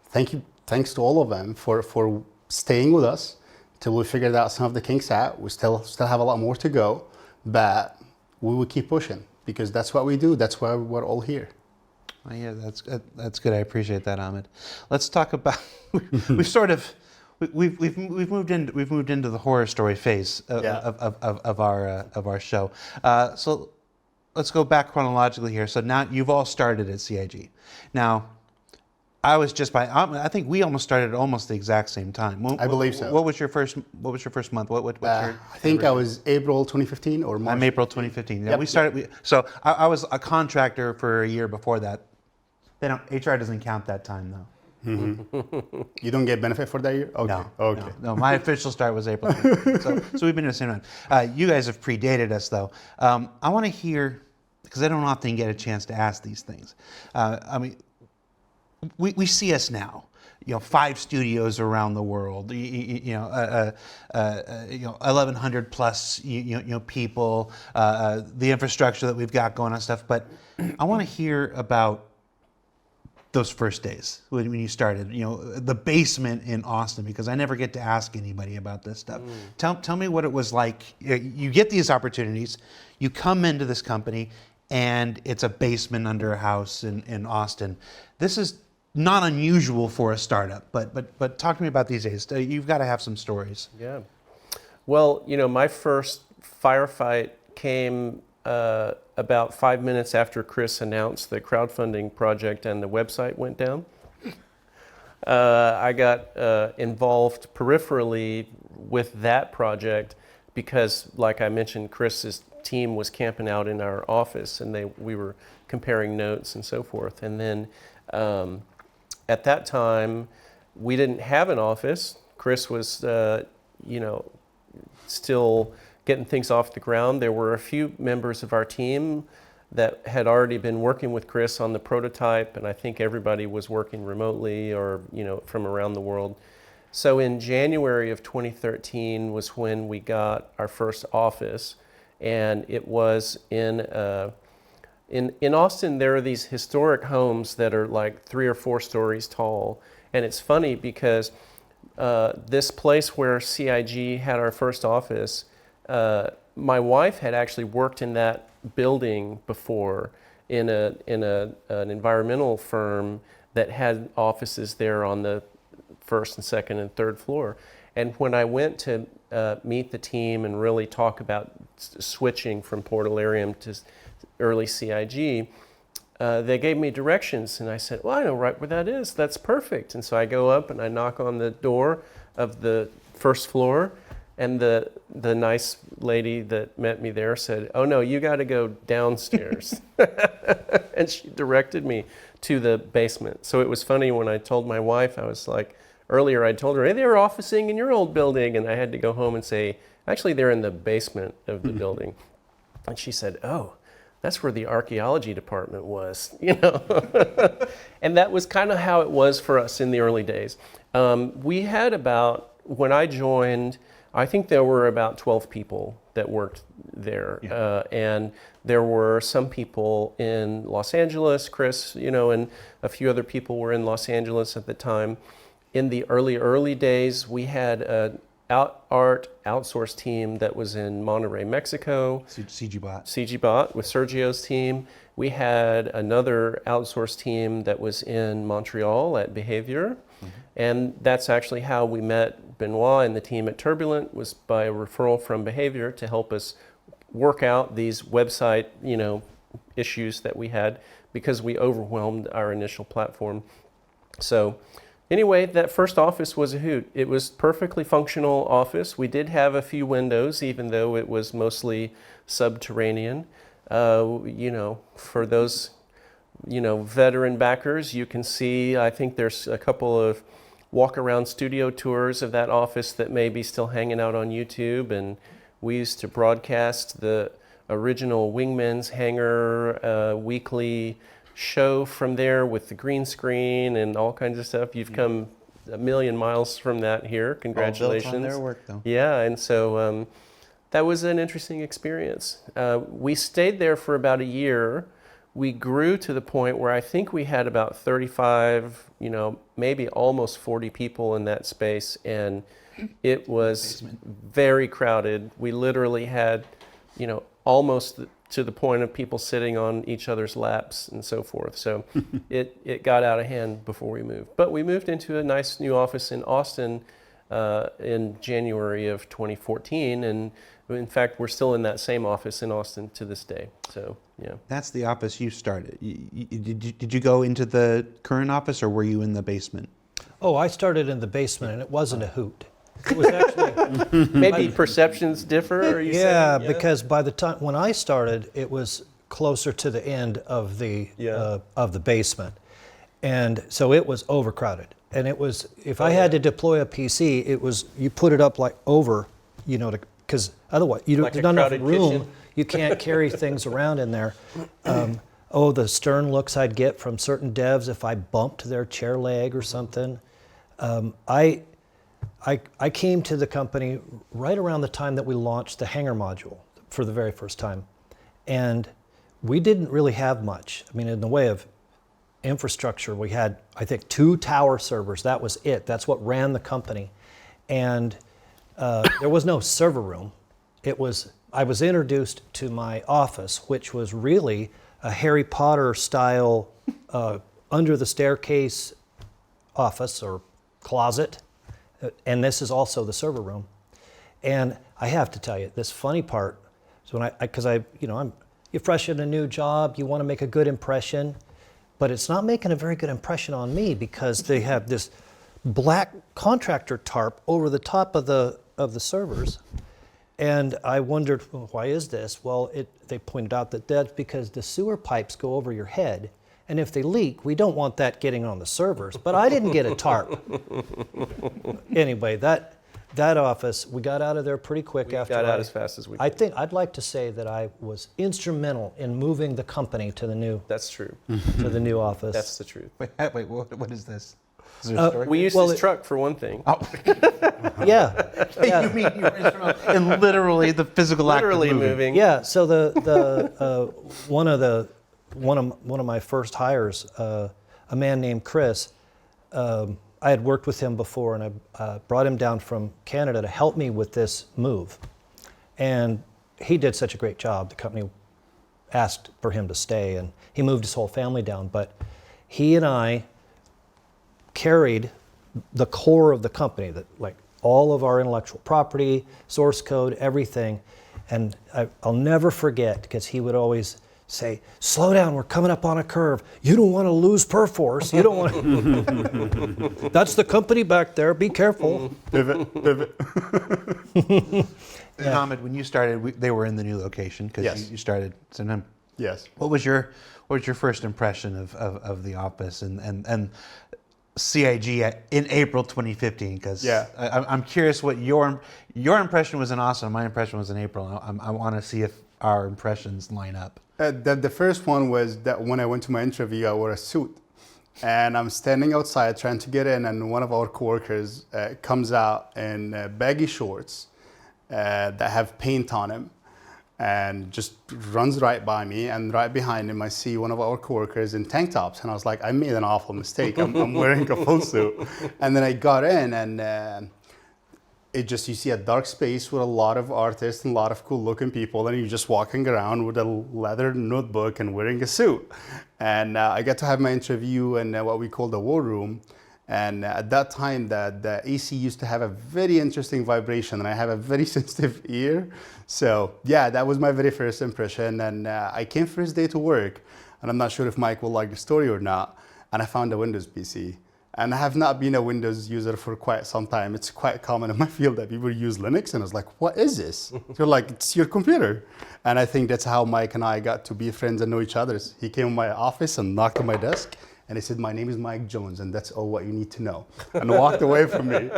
thanks to all of them for staying with us till we figured out some of the kinks out. We still have a lot more to go, but we will keep pushing because that's what we do. That's why we're all here. Well, yeah, that's good. I appreciate that, Ahmed. Let's talk about we've moved into the horror story phase of our show. So let's go back chronologically here. So now you've all started at CIG. Now, I think we almost started at almost the exact same time. I believe so. What was your first month? I think I was April 2015 or March. I'm April 2015. Yeah, yep, we started. So I was a contractor for a year before that. HR doesn't count that time though. Mm-hmm. You don't get benefit for that year? Okay. No. Okay. No, my official start was April 2015. So we've been at the same time. You guys have predated us though. I want to hear, because I don't often get a chance to ask these things. I mean, we see us now, 5 studios around the world, 1,100 plus, people, the infrastructure that we've got going on stuff. But I want to hear about those first days when you started, the basement in Austin, because I never get to ask anybody about this stuff. Tell me what it was like. You get these opportunities, you come into this company, and it's a basement under a house in Austin. This is not unusual for a startup, but talk to me about these days. You've got to have some stories. Yeah. Well, my first firefight came about 5 minutes after Chris announced the crowdfunding project and the website went down. I we involved peripherally with that project because, like I mentioned, Chris's team was camping out in our office and we were comparing notes and so forth. And then at that time, we didn't have an office. Chris was, still getting things off the ground. There were a few members of our team that had already been working with Chris on the prototype, and I think everybody was working remotely or, from around the world. So in January of 2013 was when we got our first office, and it was in Austin. There are these historic homes that are like 3 or 4 stories tall, and it's funny because this place where CIG had our first office, my wife had actually worked in that building before in an environmental firm that had offices there on the 1st and 2nd and 3rd floor. And when I went to meet the team and really talk about switching from Portalarium to early CIG, they gave me directions, and I said, well, I know right where that is. That's perfect. And so I go up and I knock on the door of the 1st floor, and the nice lady that met me there said, oh no, you got to go downstairs. And she directed me to the basement. So it was funny when I told my wife, I was like, earlier I told her, hey, they were officing in your old building, and I had to go home and say, actually they're in the basement of the building. And she said, oh, that's where the archaeology department was, And that was kind of how it was for us in the early days. We had when I joined, I think there were about 12 people that worked there. Yeah. And there were some people in Los Angeles, Chris, and a few other people were in Los Angeles at the time. In the early days, we had an art outsourced team that was in Monterrey, Mexico. CGBot with Sergio's team. We had another outsourced team that was in Montreal at Behavior. Mm-hmm. And that's actually how we met Benoit and the team at Turbulent, was by a referral from Behavior to help us work out these website, issues that we had because we overwhelmed our initial platform. So anyway, that first office was a hoot. It was perfectly functional office. We did have a few windows, even though it was mostly subterranean. For those veteran backers, you can see, I think there's a couple of walk-around studio tours of that office that may be still hanging out on YouTube. And we used to broadcast the original Wingman's Hangar weekly show from there with the green screen and all kinds of stuff. You've come a million miles from that here. Congratulations. All built on their work, though. Yeah, and so that was an interesting experience. We stayed there for about a year. We grew to the point where I think we had about 35, maybe almost 40 people in that space, and it was very crowded. We literally had, almost to the point of people sitting on each other's laps and so forth. So it got out of hand before we moved. But we moved into a nice new office in Austin in January of 2014, and in fact, we're still in that same office in Austin to this day. So, yeah. That's the office you started. Did you go into the current office, or were you in the basement? Oh, I started in the basement, and it wasn't a hoot. It was actually Maybe perceptions differ, are you yeah, saying? because by the time when I started, it was closer to the end of the basement, and so it was overcrowded. And it was, if I had to deploy a PC, it was, you put it up like over, because otherwise there's not enough room. Kitchen. You can't carry things around in there. The stern looks I'd get from certain devs if I bumped their chair leg or something. I came to the company right around the time that we launched the Hangar module for the very first time. And we didn't really have much. I mean, in the way of infrastructure, we had, I think, 2 tower servers. That was it. That's what ran the company. And there was no server room. I was introduced to my office, which was really a Harry Potter style under the staircase office or closet. And this is also the server room. And I have to tell you, this funny part is when you're fresh in a new job, you want to make a good impression, but it's not making a very good impression on me because they have this black contractor tarp over the top of the servers. And I wondered, well, why is this? Well, they pointed out that that's because the sewer pipes go over your head. And if they leak, we don't want that getting on the servers. But I didn't get a tarp. Anyway, that office, we got out of there pretty quick after. Got out as fast as we could. I think I'd like to say that I was instrumental in moving the company to the new. That's true. To the new office. That's the truth. Wait, what is this? Is there a story? We used his truck for one thing. Oh. Yeah. You mean you were instrumental in literally the physical act of Literally moving. Yeah. So one of my first hires, a man named Chris, I had worked with him before, and I brought him down from Canada to help me with this move. And he did such a great job. The company asked for him to stay, and he moved his whole family down. But he and I carried the core of the company, that like all of our intellectual property, source code, everything. And I'll never forget, because he would always say, slow down, we're coming up on a curve. You don't want to lose perforce. You don't want to. That's the company back there. Be careful. Pivot. And Ahmed, when you started, they were in the new location because Yes. you started sometime. Yes. What was your first impression of the office and CIG in April 2015? Because I'm curious what your impression was in Austin. My impression was in April. I want to see if our impressions line up. The first one was that when I went to my interview, I wore a suit. And I'm standing outside trying to get in, and one of our coworkers comes out in baggy shorts that have paint on him, and just runs right by me. And right behind him, I see one of our coworkers in tank tops. And I was like, I made an awful mistake. I'm wearing a full suit. And then I got in, and you see a dark space with a lot of artists and a lot of cool looking people, and you're just walking around with a leather notebook and wearing a suit. And I got to have my interview in what we call the war room. And at that time, the AC used to have a very interesting vibration, and I have a very sensitive ear. So yeah, that was my very first impression. And I came first day to work, and I'm not sure if Mike will like the story or not. And I found a Windows PC. And I have not been a Windows user for quite some time. It's quite common in my field that people use Linux, and I was like, what is this? You're like, it's your computer. And I think that's how Mike and I got to be friends and know each other. He came to my office and knocked on my desk, and he said, my name is Mike Jones, and that's all what you need to know. And walked away from me.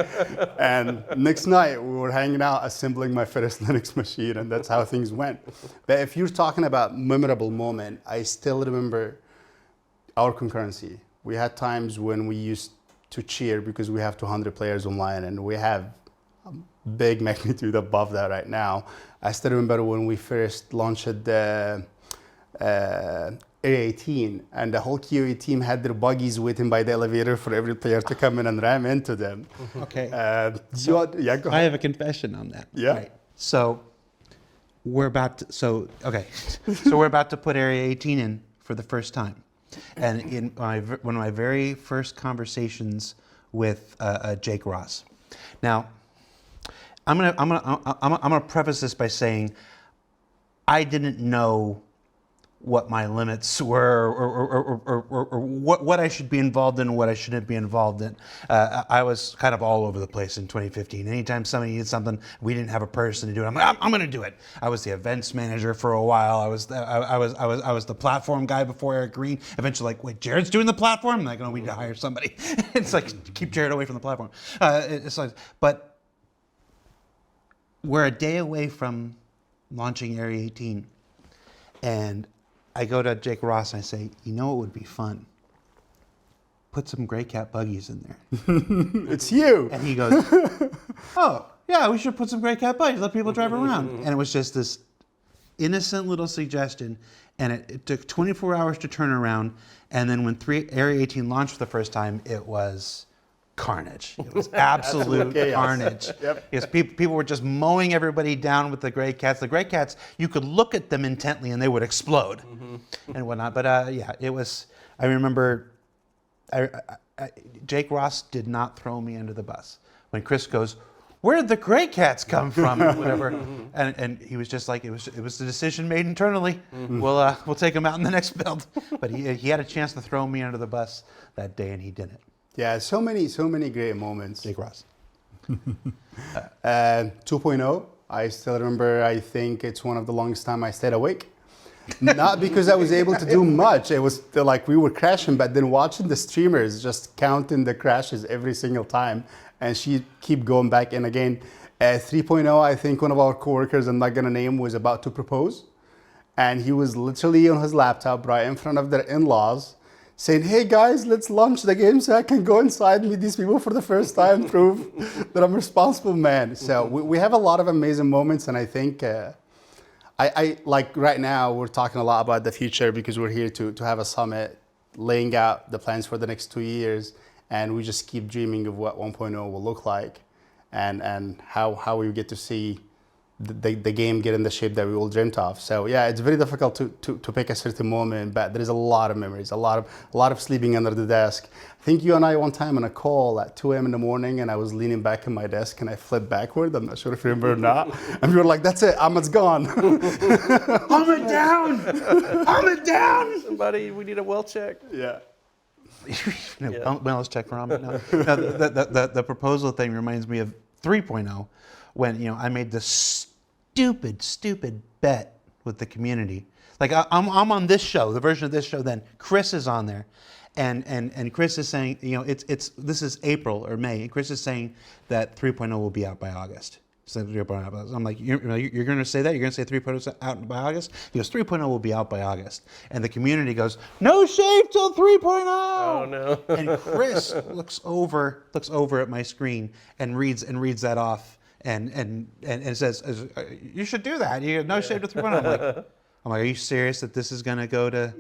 And next night, we were hanging out, assembling my first Linux machine, and that's how things went. But if you're talking about memorable moment, I still remember our concurrency. We had times when we used to cheer because we have 200 players online, and we have a big magnitude above that right now. I still remember when we first launched the Area 18, and the whole QA team had their buggies waiting by the elevator for every player to come in and ram into them. Okay. Yeah, go I ahead. have a confession on that. Yeah. Right. So we're about to, so we're about to put Area 18 in for the first time. And in one of my very first conversations with Jake Ross. Now, I'm gonna preface this by saying I didn't know what my limits were, or what I should be involved in and what I shouldn't be involved in. I was kind of all over the place in 2015. Anytime somebody needed something, we didn't have a person to do it. I'm like, I'm going to do it. I was the events manager for a while. I was the platform guy before Eric Green. Eventually, like, wait, Jared's doing the platform? I'm like, no, we need to hire somebody. It's like, keep Jared away from the platform. It's like, but we're a day away from launching Area 18, and I go to Jake Ross and I say, you know what would be fun? Put some Grey Cat buggies in there. It's you. And he goes, oh, yeah, we should put some Grey Cat buggies, let people drive around. And it was just this innocent little suggestion. And it took 24 hours to turn around. And then when Area 18 launched for the first time, it was carnage. It was absolute carnage. Yep. Because people were just mowing everybody down with the Grey Cats. The Grey Cats, you could look at them intently and they would explode and whatnot. But yeah, it was, I remember Jake Ross did not throw me under the bus. When Chris goes, where did the Grey Cats come from? And whatever. And he was just like, it was the decision made internally. We'll take them out in the next build. But he had a chance to throw me under the bus that day and he didn't. Yeah, so many great moments. Jake Ross. 2.0, I still remember, I think it's one of the longest time I stayed awake. Not because I was able to do much. It was like we were crashing, but then watching the streamers just counting the crashes every single time, and she keep going back in again. 3.0, I think one of our coworkers, I'm not gonna name, was about to propose, and he was literally on his laptop right in front of their in-laws, saying, hey guys, let's launch the game so I can go inside and meet these people for the first time, prove that I'm a responsible man. So we have a lot of amazing moments, and I think, I like right now, we're talking a lot about the future because we're here to have a summit, laying out the plans for the next 2 years, and we just keep dreaming of what 1.0 will look like, and how we get to see the game get in the shape that we all dreamt of. So yeah, it's very difficult to pick a certain moment, but there is a lot of memories, a lot of sleeping under the desk. I think you and I one time on a call at 2 a.m. in the morning, and I was leaning back in my desk and I flipped backward. I'm not sure if you remember or not. And we were like, that's it, Ahmed's gone. Ahmed down! Ahmed down! Somebody, we need a well check. Yeah. Wellness check for Ahmed. No. No, the proposal thing reminds me of 3.0, when I made this stupid bet with the community. Like I'm on this show, the version of this show. Then Chris is on there, and Chris is saying, this is April or May, and Chris is saying that 3.0 will be out by August. So I'm like, you're going to say that? You're going to say 3.0 is out by August? He goes, 3.0 will be out by August. And the community goes, no shave till 3.0. Oh no. And Chris looks over at my screen and reads that off and says, you should do that. You no shave till 3.0. I'm like, are you serious that this is going to go to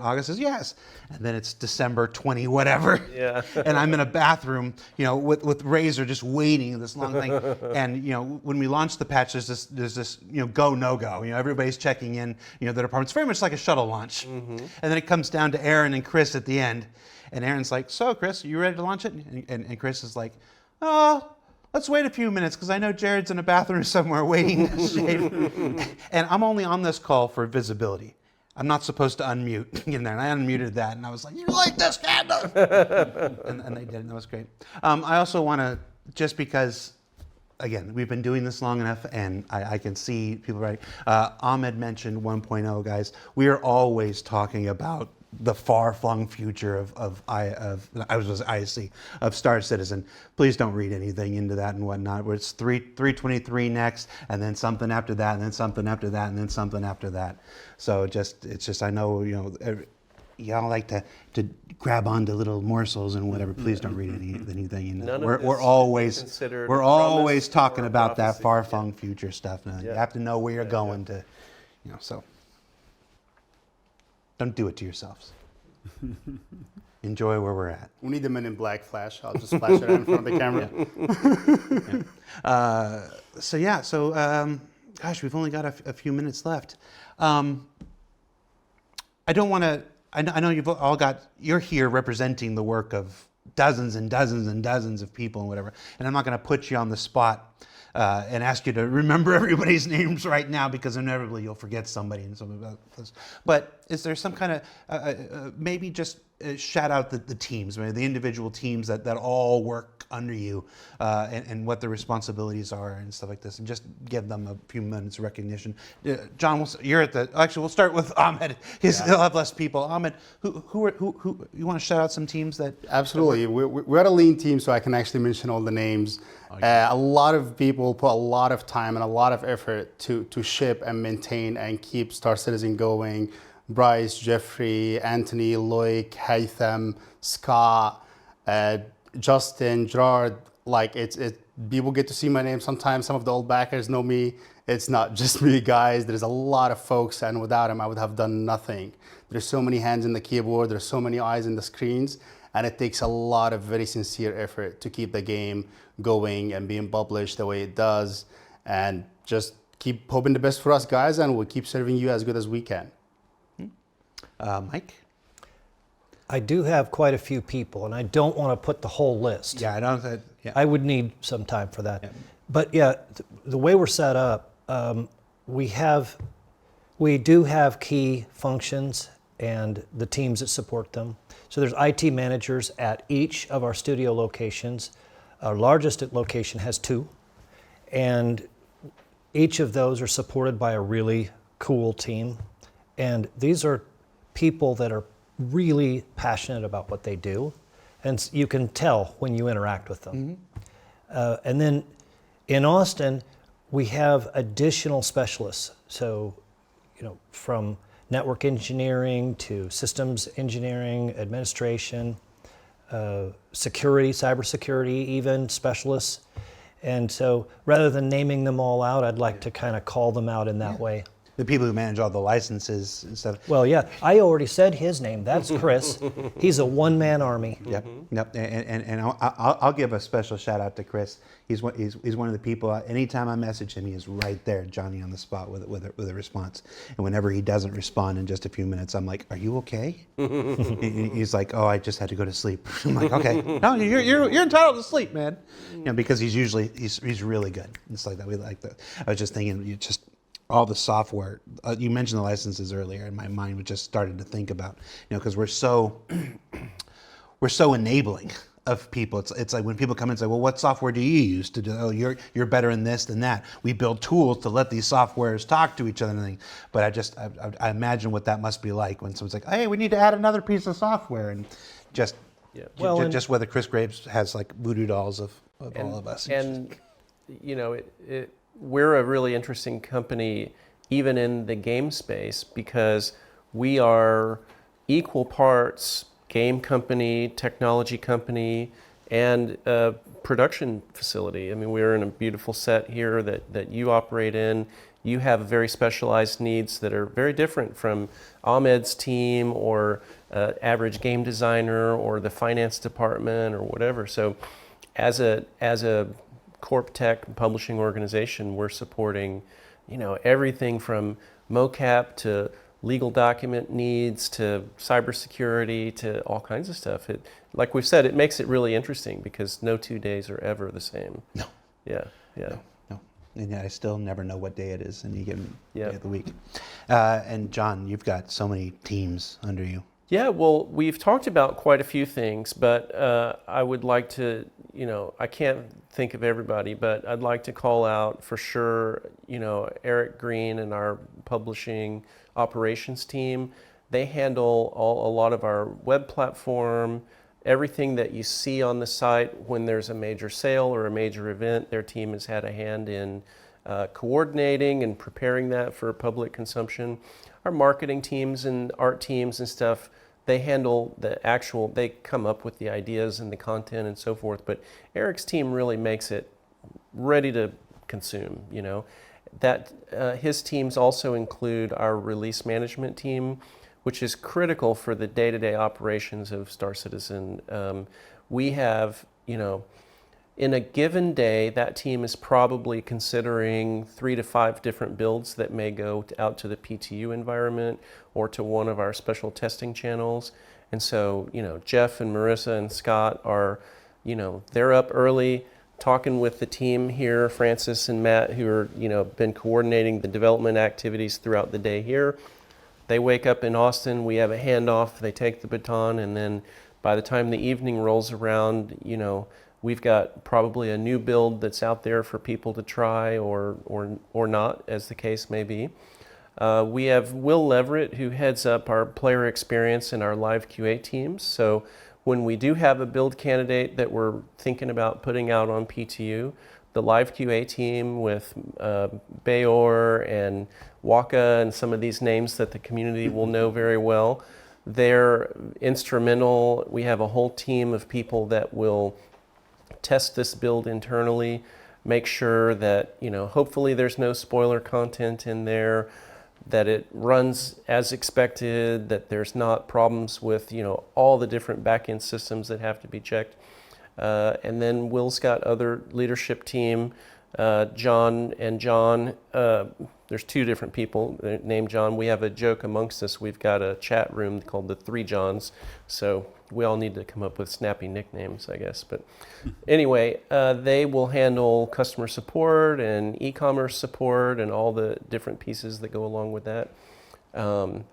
August? Says, yes. And then it's December 20, whatever. Yeah. And I'm in a bathroom, with Razor just waiting this long thing. And, when we launched the patch, there's this, go, no go. Everybody's checking in, their departments. Very much like a shuttle launch. Mm-hmm. And then it comes down to Aaron and Chris at the end. And Aaron's like, so Chris, are you ready to launch it? And Chris is like, oh, let's wait a few minutes because I know Jared's in a bathroom somewhere waiting to shave. And I'm only on this call for visibility. I'm not supposed to unmute in there, and I unmuted that, and I was like, "You like this, Candace?" and they did, and that was great. I also want to, just because, again, we've been doing this long enough, and I can see people writing. Ahmed mentioned 1.0, guys. We are always talking about the far-flung future of ISC, of Star Citizen. Please don't read anything into that and whatnot. Where it's 323 next, and then something after that, and then something after that, and then something after that. So it's just I know, y'all like to grab onto little morsels and whatever. Please don't read anything into that. We're always talking about that far-flung future stuff. Now, you have to know where you're going to, so. Don't do it to yourselves. Enjoy where we're at. We need the Men in Black flash. I'll just flash it in front of the camera. Gosh, we've only got a few minutes left. I don't want to. I know you're here representing the work of dozens and dozens and dozens of people and whatever. And I'm not going to put you on the spot and ask you to remember everybody's names right now, because inevitably you'll forget somebody and something about this. But is there some kind of maybe just shout out the teams, maybe the individual teams that all work under you, and what their responsibilities are and stuff like this, and just give them a few minutes of recognition. John, you're at the. Actually, we'll start with Ahmed. He'll have less people. Ahmed, who you want to shout out some teams that? Absolutely, we're a lean team, so I can actually mention all the names. A lot of people put a lot of time and a lot of effort to ship and maintain and keep Star Citizen going. Bryce, Jeffrey, Anthony, Loic, Haytham, Scott, Justin, Gerard. Like it's people get to see my name sometimes. Some of the old backers know me. It's not just me, guys. There's a lot of folks, and without them, I would have done nothing. There's so many hands in the keyboard. There's so many eyes in the screens, and it takes a lot of very sincere effort to keep the game going and being published the way it does. And just keep hoping the best for us, guys, and we'll keep serving you as good as we can. Mike? I do have quite a few people, and I don't want to put the whole list. Yeah, I don't. Yeah. I would need some time for that. Yeah. But yeah, the way we're set up, we do have key functions and the teams that support them. So there's IT managers at each of our studio locations. Our largest location has 2, and each of those are supported by a really cool team. And these are people that are really passionate about what they do, and you can tell when you interact with them. Mm-hmm. And then in Austin, we have additional specialists. So, from network engineering to systems engineering, administration, security, cybersecurity, even specialists. And so rather than naming them all out, I'd like to kind of call them out in that way. The people who manage all the licenses and stuff. Well, yeah, I already said his name. That's Chris. He's a one-man army. Yep, yep. And I'll give a special shout out to Chris. He's one of the people. Anytime I message him, he is right there, Johnny on the spot with a response. And whenever he doesn't respond in just a few minutes, I'm like, "Are you okay?" He's like, "Oh, I just had to go to sleep." I'm like, "Okay, no, you're entitled to sleep, man." Because he's really good. It's like that. We like that. I was just thinking, all the software, you mentioned the licenses earlier, and my mind was just started to think about, because we're so enabling of people. It's like when people come in and say, "Well, what software do you use to do?" "Oh, you're better in this than that." We build tools to let these softwares talk to each other and everything. But I imagine what that must be like when someone's like, "Hey, we need to add another piece of software," and just whether Chris Graves has like voodoo dolls of all of us. And we're a really interesting company, even in the game space, because we are equal parts game company, technology company, and a production facility. I mean, we're in a beautiful set here that you operate in. You have very specialized needs that are very different from Ahmed's team or average game designer or the finance department or whatever. So as a corp tech publishing organization, we're supporting, everything from mocap to legal document needs to cybersecurity to all kinds of stuff. Like we've said, it makes it really interesting because no 2 days are ever the same. No. Yeah. No. And yet I still never know what day it is, and you give me Yep. day of the week. And John, you've got so many teams under you. Yeah, well, we've talked about quite a few things, but I would like to, I can't think of everybody, but I'd like to call out for sure, Eric Green and our publishing operations team. They handle a lot of our web platform, everything that you see on the site when there's a major sale or a major event. Their team has had a hand in coordinating and preparing that for public consumption. Our marketing teams and art teams and stuff, they handle they come up with the ideas and the content and so forth, but Eric's team really makes it ready to consume, His teams also include our release management team, which is critical for the day-to-day operations of Star Citizen. We have, in a given day, that team is probably considering 3 to 5 different builds that may go out to the PTU environment or to one of our special testing channels. And so, Jeff and Marissa and Scott are, they're up early talking with the team here, Francis and Matt, who are, been coordinating the development activities throughout the day here. They wake up in Austin, we have a handoff, they take the baton, and then by the time the evening rolls around, we've got probably a new build that's out there for people to try or not, as the case may be. We have Will Leverett, who heads up our player experience and our live QA teams. So when we do have a build candidate that we're thinking about putting out on PTU, the live QA team with Bayor and Waka and some of these names that the community will know very well, they're instrumental. We have a whole team of people that will test this build internally, make sure that, hopefully there's no spoiler content in there, that it runs as expected, that there's not problems with, all the different back-end systems that have to be checked. And then Will's got other leadership team, John and John. There's 2 different people named John. We have a joke amongst us. We've got a chat room called the 3 Johns. So we all need to come up with snappy nicknames, I guess. But anyway, they will handle customer support and e-commerce support and all the different pieces that go along with that.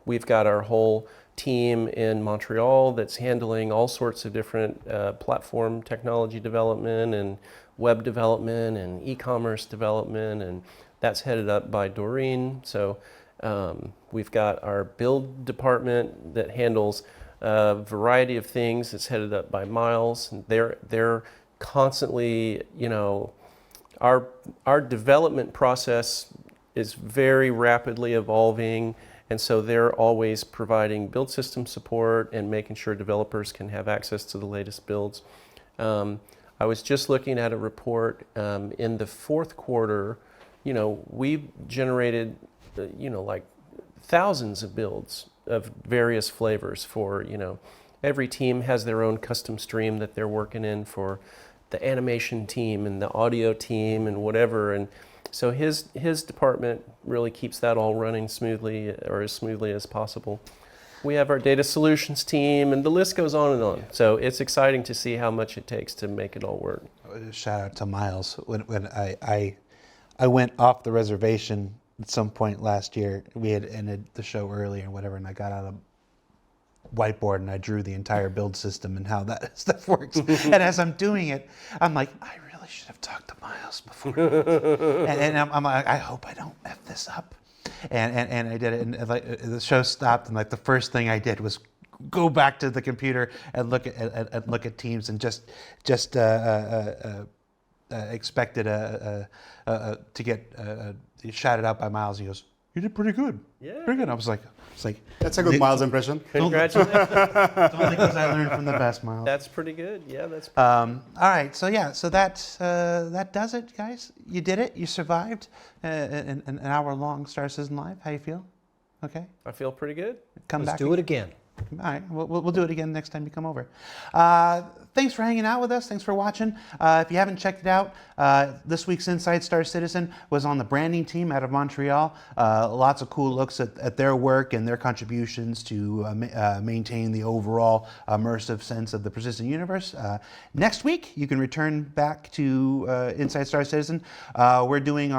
We've got our whole team in Montreal that's handling all sorts of different platform technology development and web development and e-commerce development, and that's headed up by Doreen. So we've got our build department that handles a variety of things. It's headed up by Miles. And they're constantly, our development process is very rapidly evolving. And so they're always providing build system support and making sure developers can have access to the latest builds. I was just looking at a report in the 4th quarter. We generated, like thousands of builds of various flavors for, every team has their own custom stream that they're working in for the animation team and the audio team and whatever. And so his department really keeps that all running smoothly, or as smoothly as possible. We have our data solutions team, and the list goes on and on. So it's exciting to see how much it takes to make it all work. Shout out to Miles. When I went off the reservation at some point last year, we had ended the show early or whatever, and I got out a whiteboard and I drew the entire build system and how that stuff works. And as I'm doing it, I'm like, I really should have talked to Miles before. and I'm like, I hope I don't F this up. And I did it, and like the show stopped, and like the first thing I did was go back to the computer and look at teams, and just expected to get shouted out by Miles. He goes, "You did pretty good, pretty good." I was like, That's a good Miles impression. Congratulations. it's only because I learned from the best, Miles. That's pretty good. Yeah, that's All right, so that does it, guys. You did it. You survived an hour-long Star Citizen Live. How you feel? Okay. I feel pretty good. Come Let's back. do it again. All right, we'll do it again next time you come over. Thanks for hanging out with us. Thanks for watching. If you haven't checked it out, this week's Inside Star Citizen was on the branding team out of Montreal. Lots of cool looks at their work and their contributions to maintain the overall immersive sense of the persistent universe. Next week, you can return back to Inside Star Citizen. We're doing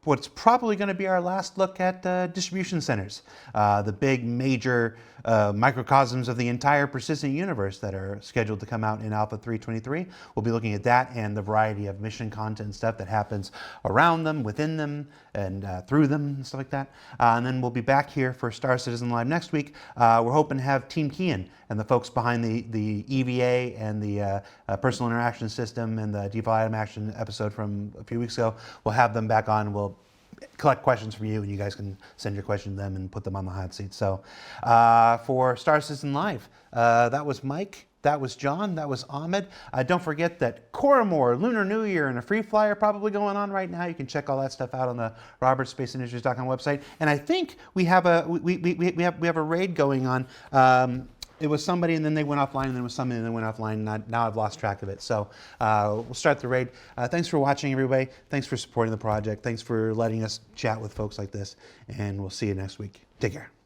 what's probably going to be our last look at distribution centers, the big major microcosms of the entire persistent universe that are scheduled to come out in Alpha 323. We'll be looking at that and the variety of mission content stuff that happens around them, within them, and through them, and stuff like that. And then we'll be back here for Star Citizen Live next week. We're hoping to have Team Kean and the folks behind the EVA and the personal interaction system and the default item action episode from a few weeks ago. We'll have them back on. We'll collect questions from you, and you guys can send your questions to them and put them on the hot seat. So for Star Citizen Live, that was Mike, that was John, that was Ahmed. Don't forget that Coramore, Lunar New Year, and a free flyer probably going on right now. You can check all that stuff out on the robertsspaceindustries.com website. And I think we have a we have a raid going on. It was somebody, and then they went offline, and then it was somebody, and then went offline. Now I've lost track of it. So we'll start the raid. Thanks for watching, everybody. Thanks for supporting the project. Thanks for letting us chat with folks like this. And we'll see you next week. Take care.